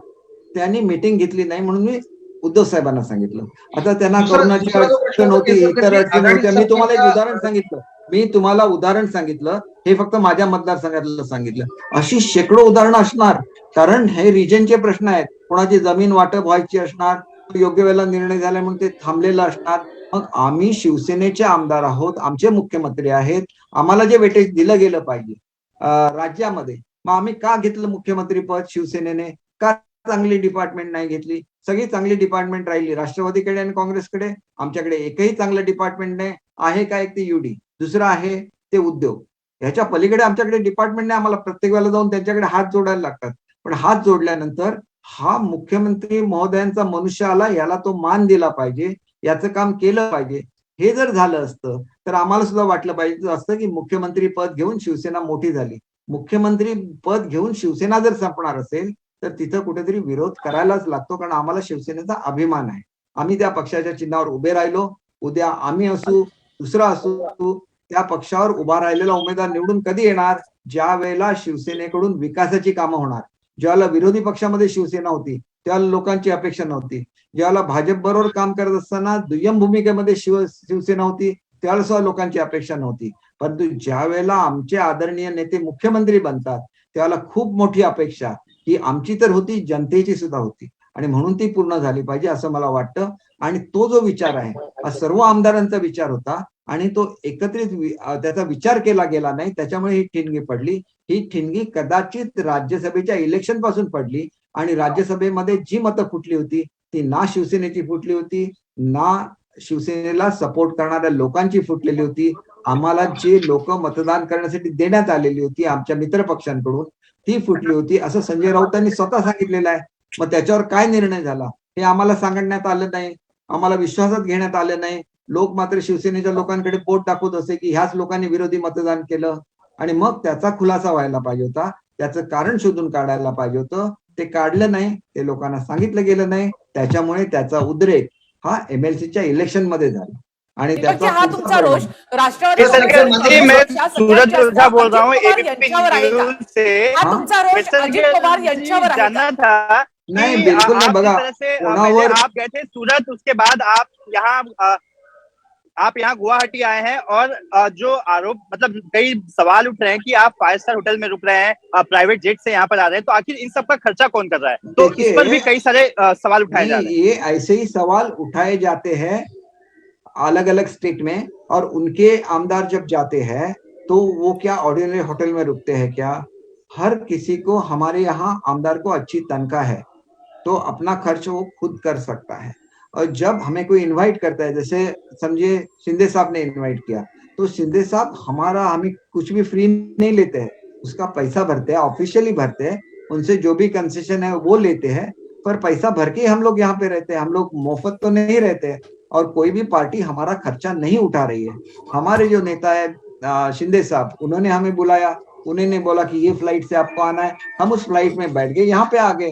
त्यांनी मीटिंग घेतली नाही म्हणून मी उद्धव साहेबांना सांगितलं. आता त्यांना कोरोनाची अडचण होती, इतर अडचणी होत्या. मी तुम्हाला एक उदाहरण सांगितलं, हे फक्त माझ्या मतदारसंघातलं सांगितलं. अशी शेकडो उदाहरणं असणार, कारण हे रिजनचे प्रश्न आहेत. कोणाची जमीन वाटप व्हायची असणार, योग्य वेळेला निर्णय झाला म्हणून ते थांबलेलं असणार. मग आम्ही शिवसेनेचे आमदार आहोत, आमचे मुख्यमंत्री आहेत, आम्हाला जे वेटेज दिलं गेलं पाहिजे राज्यामध्ये, मग आम्ही का घेतलं मुख्यमंत्री पद शिवसेनेने? का चांगली डिपार्टमेंट नाही घेतली? सगळी चांगली डिपार्टमेंट राहिली राष्ट्रवादीकडे आणि काँग्रेसकडे. आमच्याकडे एकही चांगलं डिपार्टमेंट नाही. आहे का? एक ते युडी, दुसरं आहे ते उद्योग. ह्याच्या पलीकडे आमच्याकडे डिपार्टमेंट नाही. आम्हाला प्रत्येक वेळेला जाऊन त्यांच्याकडे हात जोडायला लागतात. पण हात जोडल्यानंतर हा मुख्यमंत्री महोदयांचा मनुष्य आला, याला तो मान दिला पाहिजे, याचं काम केलं पाहिजे. हे जर झालं असतं तर आम्हाला सुद्धा वाटलं पाहिजे असतं की मुख्यमंत्री पद घेऊन शिवसेना मोठी झाली. मुख्यमंत्री पद घेऊन शिवसेना जर संपणार असेल तर तिथं कुठेतरी विरोध करायलाच लागतो, कारण आम्हाला शिवसेनेचा अभिमान आहे. आम्ही त्या पक्षाच्या चिन्हावर उभे राहिलो. उद्या आम्ही असू, दुसरा असू, त्या पक्षावर उभा राहिलेला उमेदवार निवडून कधी येणार? ज्या वेळेला शिवसेनेकडून विकासाची कामं होणार. ज्यावेळेला विरोधी पक्षामध्ये शिवसेना होती त्यावेळेला लोकांची अपेक्षा नव्हती. ज्यावेळेला भाजप बरोबर काम करत असताना दुय्यम भूमिकेमध्ये शिवसेना होती त्यावेळेला सुद्धा लोकांची अपेक्षा नव्हती. परंतु ज्या वेळेला आमचे आदरणीय नेते मुख्यमंत्री बनतात त्यावेळेला खूप मोठी अपेक्षा ही आमची तर होती, जनतेची सुद्धा होती, आणि म्हणून ती पूर्ण झाली पाहिजे असं मला वाटतं. आणि तो जो विचार आहे हा सर्व आमदारांचा विचार होता आणि तो एकत्रित त्याचा विचार केला गेला नाही. त्याच्यामुळे ही ठिणगी पडली. ही ठिणगी कदाचित राज्यसभेच्या इलेक्शन पासून पडली आणि राज्यसभेमध्ये जी मतं फुटली होती ती ना शिवसेनेची फुटली होती, ना शिवसेनेला सपोर्ट करणाऱ्या लोकांची फुटलेली होती. आम्हाला जे लोक मतदान करण्यासाठी देण्यात आलेली होती आमच्या मित्र पक्षांकडून ती फुटली होती असं संजय राऊतांनी स्वतः सांगितलेलं आहे. मग त्याच्यावर काय निर्णय झाला हे आम्हाला सांगण्यात आलं नाही, आम्हाला विश्वासात घेण्यात आलं नाही. लोक मात्र शिवसेनेच्या लोकांकडे पोट दाखवत असे की ह्याच लोकांनी विरोधी मतदान केलं, आणि मग त्याचा खुलासा व्हायला पाहिजे होता, त्याचं कारण शोधून काढायला पाहिजे होतं. ते काढलं नाही, ते लोकांना सांगितलं गेलं नाही. त्याच्यामुळे त्याचा उद्रेक हा एमएलसीच्या इलेक्शन मध्ये झाला. आणि त्याचा हा तुमचा रोष राष्ट्रवादी मैं सूरज ओझा बोल रहा हूँ एबीपी न्यूज से। हा तुमचा रोष अजित पवार यांच्यावर आहे का? जानना था नहीं, कि बिल्कुल नहीं, आप बघा, जिस तरह से कोणावर- पहले आप गए थे सूरत, उसके बाद आप यहाँ गुवाहाटी आए हैं और जो आरोप मतलब कई सवाल उठ रहे हैं कि आप 5 स्टार होटल में रुक रहे हैं, प्राइवेट जेट से यहाँ पर आ रहे हैं, तो आखिर इन सब का खर्चा कौन कर रहा है? तो इस पर भी कई सारे सवाल उठाए जा रहे हैं। ये ऐसे ही सवाल उठाए जाते हैं अलग अलग स्टेट में, और उनके आमदार जब जाते हैं तो वो क्या ऑर्डिनरी होटल में रुकते हैं क्या? हर किसी को, हमारे यहाँ आमदार को अच्छी तनख्वाह है तो अपना खर्च वो खुद कर सकता है। और जब हमें कोई इनवाइट करता है, जैसे समझिए शिंदे साहब ने इनवाइट किया, तो शिंदे साहब हमें कुछ भी फ्री नहीं लेते हैं, उसका पैसा भरते हैं, ऑफिशियली भरते हैं, उनसे जो भी कंसेशन है वो लेते हैं, पर पैसा भर के हम लोग यहाँ पे रहते हैं, हम लोग मुफ्त तो नहीं रहते हैं, और कोई भी पार्टी हमारा खर्चा नहीं उठा रही है। हमारे जो नेता है शिंदे साहब, उन्होंने हमें बुलाया, उन्होंने बोला कि ये फ्लाइट से आपको आना है, हम उस फ्लाइट में बैठ गए, यहाँ पे आ गए,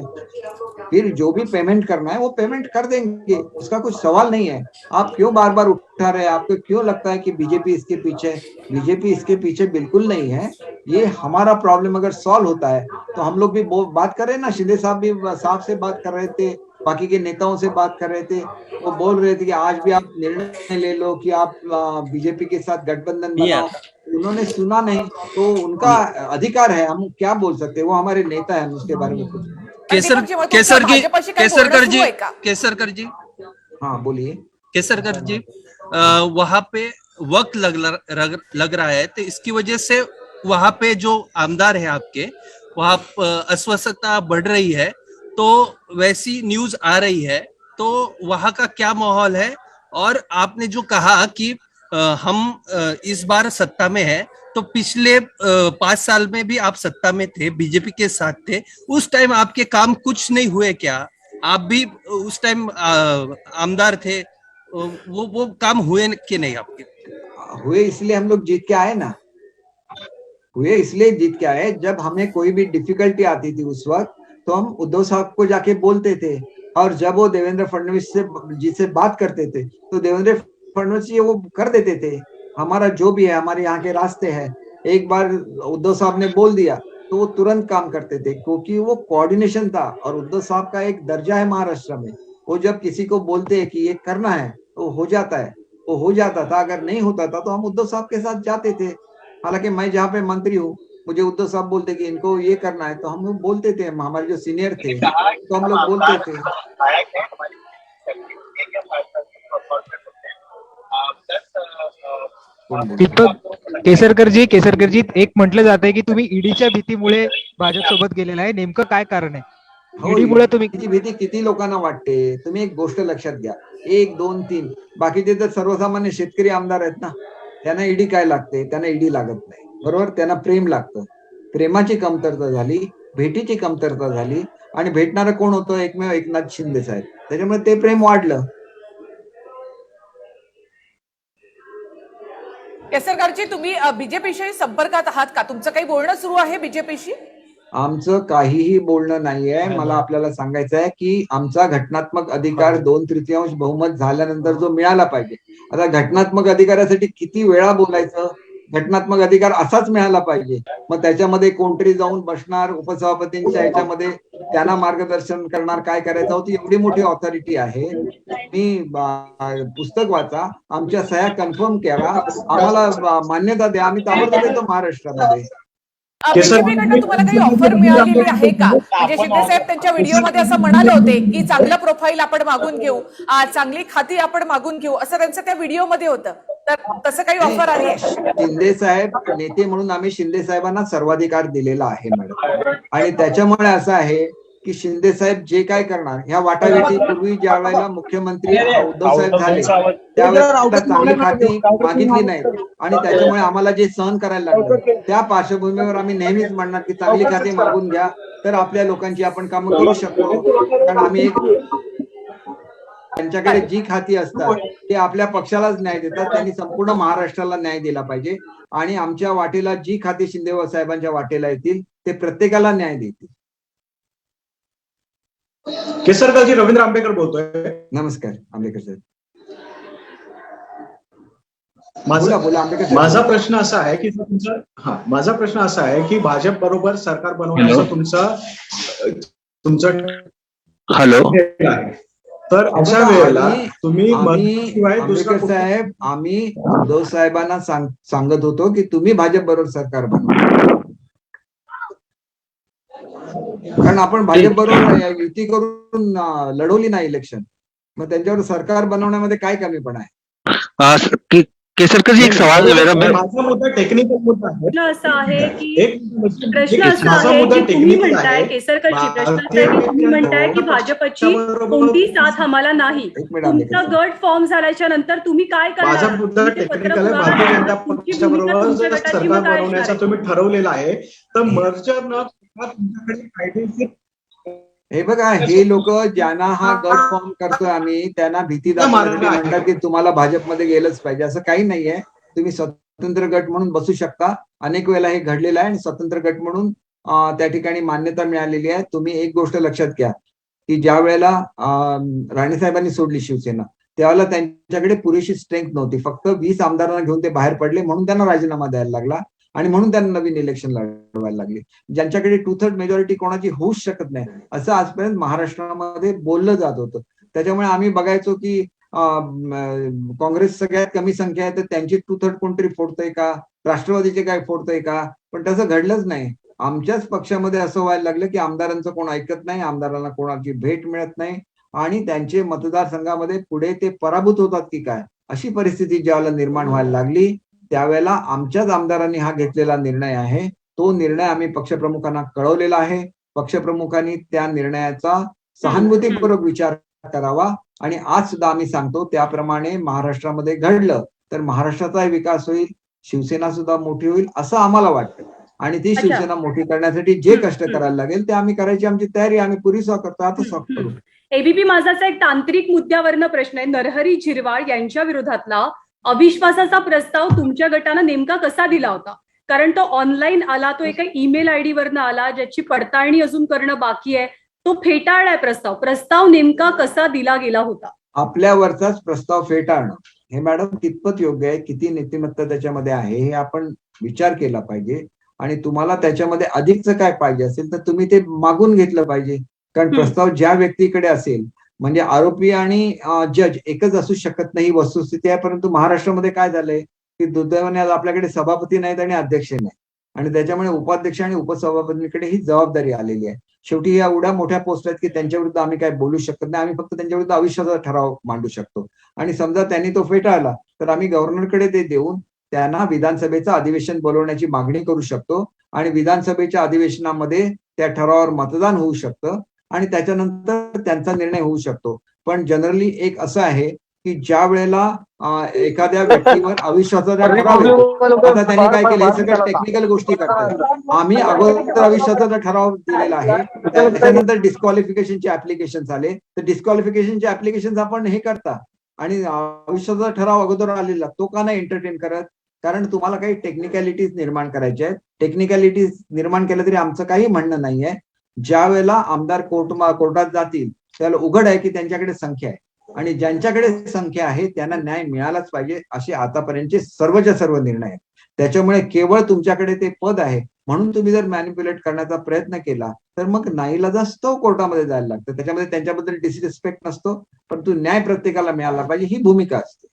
फिर जो भी पेमेंट करना है वो पेमेंट कर देंगे, उसका कुछ सवाल नहीं है। आप क्यों बार बार उठा रहे हैं? आपको क्यों लगता है कि बीजेपी इसके पीछे? बीजेपी इसके पीछे बिल्कुल नहीं है। ये हमारा प्रॉब्लम अगर सॉल्व होता है तो हम लोग भी बात कर रहे हैं ना, शिंदे साहब भी साहब से बात कर रहे थे, बाकी के नेताओं से बात कर रहे थे, वो बोल रहे थे कि आज भी आप निर्णय ले लो कि आप बीजेपी के साथ गठबंधन बनाओ। उन्होंने सुना नहीं, तो उनका अधिकार है, हम क्या बोल सकते हैं, वो हमारे नेता है, उसके बारे में कुछ। केसरकर जी, हाँ बोलिए। केसरकर जी, वहां पे वक्त लग रहा है, तो इसकी वजह से वहां पे जो आमदार है आपके, वहां अस्वस्थता बढ़ रही है, तो वैसी न्यूज आ रही है, तो वहां का क्या माहौल है? और आपने जो कहा कि हम इस बार सत्ता में है, तो पिछले 5 साल में भी आप सत्ता में थे, बीजेपी के साथ थे, उस टाइम आपके काम कुछ नहीं हुए क्या? आप भी उस टाइम आमदार थे, वो काम हुए कि नहीं आपके? हुए, इसलिए हम लोग जीत के आए ना, हुए इसलिए जीत के आए। जब हमें कोई भी डिफिकल्टी आती थी उस वक्त, तो हम उद्धव साहब को जाके बोलते थे, और जब वो देवेंद्र फडणवीस जी से बात करते थे तो देवेंद्र फडणवीस जी वो कर देते थे। हमारा जो भी है, हमारे यहाँ के रास्ते हैं, एक बार उद्धव साहब ने बोल दिया तो वो तुरंत काम करते थे, क्योंकि वो कोऑर्डिनेशन था। और उद्धव साहब का एक दर्जा है महाराष्ट्र में, वो जब किसी को बोलते हैं कि ये करना है तो हो जाता है, वो हो जाता था। अगर नहीं होता था तो हम उद्धव साहब के साथ जाते थे। हालांकि मैं जहाँ पे मंत्री हूँ, मुझे उद्धव साहब बोलते कि इनको ये करना है, तो हम लोग बोलते थे, हमारे जो सीनियर थे तो हम लोग बोलते थे। केसरकर जी, एक म्हटलं जात आहे की तुम्ही ईडीच्या भीतीमुळे भाजपसोबत गेलेला आहे, नेमकं काय कारण आहे? ईडीमुळे तुम्ही भीती किती लोकांना वाटते? तुम्ही एक गोष्ट लक्षात घ्या, 1 2 3 बाकीचे तर सर्वसामान्य शेतकरी आमदार आहेत ना, त्यांना ईडी काय लागते? त्यांना ईडी लागत नाही, बरोबर? त्यांना प्रेम लागतं, प्रेमाची कमतरता झाली, भेटीची कमतरता झाली, आणि भेटणारं कोण होतं? एकमेव एकनाथ शिंदे साहेब, त्याच्यामुळे ते प्रेम वाढलं. केसरकरजी, तुम्ही बीजेपीशी संपर्कात आहात का? तुमचं काही बोलणं सुरू आहे बीजेपीशी? आमचं काहीही बोलणं नाहीये. मला आपल्याला सांगायचं आहे की आमचा घटनात्मक अधिकार 2/3 बहुमत झाल्यानंतर जो मिळाला पाहिजे. आता घटनात्मक अधिकारासाठी किती वेळा बोलायचं? घटनात्मक अधिकार असाच मिळाला पाहिजे. मग त्याच्यामध्ये कोणतरी जाऊन बसणार उपसभापतींच्या ह्याच्यामध्ये, त्यांना मार्गदर्शन करणार, काय करायचं होती, एवढी मोठी ऑथॉरिटी आहे. मी पुस्तक वाचा, आमच्या सह्या कन्फर्म करा, आम्हाला मान्यता द्या, आम्ही ताबडतोब येतो महाराष्ट्रामध्ये. बीजेपीकडनं तुम्हाला काही ऑफर मिळालेली आहे का? म्हणजे शिंदे साहेब त्यांच्या व्हिडिओमध्ये असं म्हणाले होते की चांगलं प्रोफाईल आपण मागून घेऊ, चांगली खाती आपण मागून घेऊ, असं त्यांचं त्या व्हिडिओमध्ये होतं. तर तसं काही ऑफर आली आहे? शिंदे साहेब नेते म्हणून आम्ही शिंदे साहेबांना सर्वाधिकार दिलेला आहे मॅडम, आणि त्याच्यामुळे असं आहे की शिंदे साहेब जे काय करणार, ह्या वाटाघाटी पूर्वी ज्या वेळेला मुख्यमंत्री उद्धव साहेब झाले त्यावेळेला चांगली खाती मागितली नाही, आणि त्याच्यामुळे आम्हाला जे सहन करायला लागलं, त्या पार्श्वभूमीवर आम्ही नेहमीच म्हणणार की चांगली खाती मागून घ्या, तर आपल्या लोकांची आपण कामं करू शकतो. कारण आम्ही त्यांच्याकडे जी खाती असतात ते आपल्या पक्षालाच न्याय देतात, त्यांनी संपूर्ण महाराष्ट्राला न्याय दिला पाहिजे, आणि आमच्या वाटेला जी खाती शिंदे साहेबांच्या वाटेला येतील ते प्रत्येकाला न्याय देतील. केसरकरजी, रवींद्र आंबेकर बोलतोय. नमस्कार आंबेकर साहेब. माझा प्रश्न असा आहे की माझा प्रश्न असा आहे की भाजप बरोबर सरकार बनवण्याचं तुमचं हॅलो. तर अशा वेळेला तुम्ही आम्ही आंबेडकर साहेब आम्ही उद्धव साहेबांना सांगत होतो की तुम्ही भाजप बरोबर सरकार बनवा, कारण आपण भाजप बरोबर युती करून लढवली नाही इलेक्शन, मग त्यांच्यावर सरकार बनवण्यामध्ये काय कमीपणा आहे? केसरकर जी एक सवाल माझा मुद्दा टेक्निकल मुद्दा आहे. प्रश्न असा आहे की तुम्ही म्हणताय, केसरकरजी प्रश्न असा आहे की तुम्ही म्हणताय की भाजपची कोणती साथ आम्हाला नाही. तुमचा गट फॉर्म झाल्याच्या नंतर तुम्ही काय करणार? माझा मुद्दा टेक्निकल आहे. भारतीय जनता पक्षाबरोबर जर सरकार बनवण्याचा तुम्ही ठरवलेला आहे तर मर्जर न तुमच्याकडे कायदेशीर. हे बघा, हे लोक ज्यांना हा गट फॉर्म करतोय आम्ही त्यांना भीती दाखवण्यासाठी म्हणतात की तुम्हाला भाजपमध्ये गेलंच पाहिजे. असं काही नाहीये. तुम्ही स्वतंत्र गट म्हणून बसू शकता. अनेक वेळेला हे घडलेलं आहे आणि स्वतंत्र गट म्हणून त्या ठिकाणी मान्यता मिळालेली आहे. तुम्ही एक गोष्ट लक्षात घ्या की ज्या वेळेला राणेसाहेबांनी सोडली शिवसेना त्यावेळेला त्यांच्याकडे पुरेशी स्ट्रेंथ नव्हती. फक्त 20 आमदारांना घेऊन ते बाहेर पडले म्हणून त्यांना राजीनामा द्यायला लागला आणि म्हणून त्यांना नवीन इलेक्शन लढवायला लागले. ज्यांच्याकडे 2/3 मेजॉरिटी कोणाची होऊच शकत नाही असं आजपर्यंत महाराष्ट्रामध्ये बोललं जात होतं. त्याच्यामुळे आम्ही बघायचो की काँग्रेस सगळ्यात कमी संख्या आहे तर त्यांची 2/3 कोणतरी फोडतंय का, राष्ट्रवादीचे काय फोडतंय का, पण तसं घडलंच नाही. आमच्याच पक्षामध्ये असं व्हायला लागलं की आमदारांचं कोण ऐकत नाही, आमदारांना कोणाची भेट मिळत नाही आणि त्यांचे मतदारसंघामध्ये पुढे ते पराभूत होतात की काय अशी परिस्थिती ज्यावेळेला निर्माण व्हायला लागली त्यावेळेला आमच्याच आमदारांनी हा घेतलेला निर्णय आहे. तो निर्णय आम्ही पक्षप्रमुखांना कळवलेला आहे. पक्षप्रमुखांनी त्या निर्णयाचा सहानुभूतीपूर्वक विचार करावा आणि आज सुद्धा आम्ही सांगतो त्याप्रमाणे महाराष्ट्रामध्ये घडलं तर महाराष्ट्राचाही विकास होईल, शिवसेना सुद्धा मोठी होईल असं आम्हाला वाटतं. आणि ती शिवसेना मोठी करण्यासाठी जे कष्ट करायला लागेल ते आम्ही करायची आमची तयारी आम्ही पुरेसा करतो. आता सॉफ्ट करू. एबीपी माझाचा एक तांत्रिक मुद्द्यावरनं प्रश्न आहे. नरहरी झिरवाळ यांच्या विरोधातला अविश्वासाचा प्रस्ताव तुमच्या गटानं नेमका कसा दिला होता? कारण तो ऑनलाईन आला, तो एका ईमेल आयडी वरनं आला ज्याची पडताळणी अजून करणं बाकी आहे. तो फेटाळलाय प्रस्ताव नेमका कसा दिला गेला होता? आपल्यावरचाच प्रस्ताव फेटाळणं हे मॅडम कितपत योग्य आहे, किती नीतिमत्ता त्याच्यामध्ये आहे हे आपण विचार केला पाहिजे. आणि तुम्हाला त्याच्यामध्ये अधिकचं काय पाहिजे असेल तर तुम्ही ते मागून घेतलं पाहिजे. कारण प्रस्ताव ज्या व्यक्तीकडे असेल म्हणजे आरोपी आणि जज एकच असू शकत नाही वस्तुस्थिती आहे. परंतु महाराष्ट्रामध्ये काय झालंय की दुर्दैवाने आपल्याकडे सभापती नाहीत आणि अध्यक्ष नाही आणि त्याच्यामुळे उपाध्यक्ष आणि उपसभापतींकडे ही जबाबदारी आलेली आहे. शेवटी या एवढ्या मोठ्या पोस्ट आहेत की त्यांच्या विरुद्ध आम्ही काय बोलू शकत नाही. आम्ही फक्त त्यांच्या विरुद्ध अविश्वासाचा ठराव मांडू शकतो. आणि समजा त्यांनी तो फेटाळला तर आम्ही गव्हर्नरकडे ते देऊन त्यांना विधानसभेचं अधिवेशन बोलवण्याची मागणी करू शकतो आणि विधानसभेच्या अधिवेशनामध्ये त्या ठरावावर मतदान होऊ शकतं आणि त्याच्यानंतर त्यांचा निर्णय होऊ शकतो. पण जनरली एक असं आहे की ज्या वेळेला एखाद्या व्यक्तीवर अविश्वासाचा ठराव येतो, आता त्यांनी काय केलं हे सगळ्या टेक्निकल गोष्टी करतात. आम्ही अगोदर अविश्वासाचा ठराव दिलेला आहे, त्याच्यानंतर डिस्क्वालिफिकेशनचे ऍप्लिकेशन आले तर डिस्क्वालिफिकेशनचे ऍप्लिकेशन आपण हे करता आणि अविश्वासाचा ठराव अगोदर आलेला तो का नाही एंटरटेन करत? कारण तुम्हाला काही टेक्निकॅलिटीज निर्माण करायच्या आहेत. टेक्निकॅलिटीज निर्माण केलं तरी आमचं काही म्हणणं नाहीये. ज्या वेळेला आमदार कोर्टात जातील त्याला उघड आहे की त्यांच्याकडे संख्या आहे आणि ज्यांच्याकडे संख्या आहे त्यांना न्याय मिळालाच पाहिजे असे आतापर्यंतचे सर्वच्या सर्व निर्णय आहेत. त्याच्यामुळे केवळ तुमच्याकडे ते पद आहे म्हणून तुम्ही जर मॅनिप्युलेट करण्याचा प्रयत्न केला तर मग नाईलाजास्तव कोर्टामध्ये जायला लागतं. त्याच्यामध्ये त्यांच्याबद्दल डिसरिस्पेक्ट नसतो, परंतु न्याय प्रत्येकाला मिळाला पाहिजे ही भूमिका असते.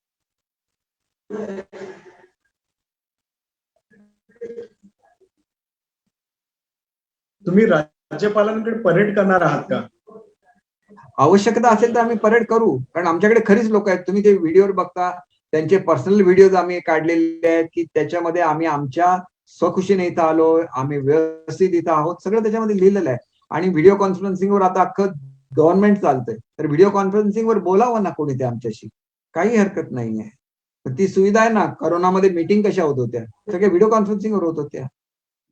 तुम्ही राज्यपालांकडे परेड करणार आहात का? आवश्यकता असेल तर आम्ही परेड करू, कारण आमच्याकडे खरीच लोक आहेत. तुम्ही ते व्हिडिओवर बघता, त्यांचे पर्सनल व्हिडिओज आम्ही काढलेले आहेत की त्याच्यामध्ये आम्ही आमच्या स्वखुशीने इथं आलोय, आम्ही व्यवस्थित इथं आहोत, सगळं त्याच्यामध्ये लिहिलेलं आहे. आणि व्हिडिओ कॉन्फरन्सिंगवर आता अख्खं गव्हर्नमेंट चालतंय तर व्हिडिओ कॉन्फरन्सिंगवर बोलावं ना कोणी ते आमच्याशी, काही हरकत नाहीये. ती सुविधा आहे ना. करोनामध्ये मीटिंग कशा होत होत्या, सगळ्या व्हिडिओ कॉन्फरन्सिंगवर होत होत्या.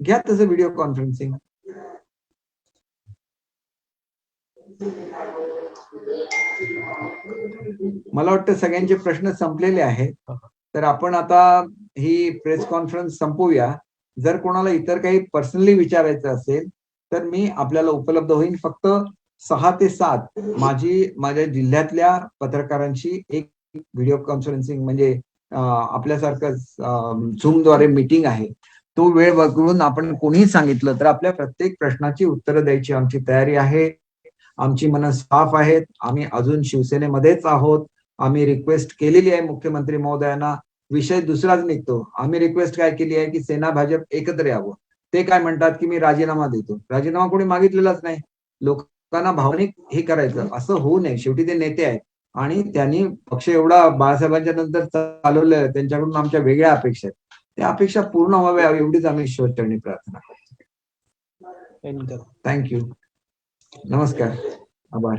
घ्या तसं व्हिडिओ कॉन्फरन्सिंग. मला वाटतं सगळ्यांचे प्रश्न संपलेले आहेत, तर आपण आता ही प्रेस कॉन्फरन्स संपवूया. जर कोणाला इतर काही पर्सनली विचारायचं असेल तर मी आपल्याला उपलब्ध होईन. फक्त 6 ते 7 माझ्या जिल्ह्यातल्या पत्रकारांची एक व्हिडिओ कॉन्फरन्सिंग म्हणजे आपल्यासारखं झूमद्वारे मीटिंग आहे. तो वेळ बघून आपण कोणीही सांगितलं तर आपल्या प्रत्येक प्रश्नाची उत्तरं द्यायची आमची तयारी आहे. आमची मनं साफ आहेत. आम्ही अजून शिवसेनेमध्येच आहोत. आम्ही रिक्वेस्ट केलेली आहे मुख्यमंत्री महोदयांना. विषय दुसराच निघतो. आम्ही रिक्वेस्ट काय केली आहे की सेना भाजप एकत्र यावं. ते काय म्हणतात की मी राजीनामा देतो. राजीनामा कोणी मागितलेलाच नाही. लोकांना भावनिक हे करायचं असं होऊ नये. शेवटी ते नेते आहेत आणि त्यांनी पक्ष एवढा बाळासाहेबांच्या नंतर चालवलं, त्यांच्याकडून आमच्या वेगळ्या अपेक्षा आहेत. त्या अपेक्षा पूर्ण व्हाव्या एवढीच आम्ही ईश्वरचरणी प्रार्थना करतो. थँक्यू. नमस्कार. आभार.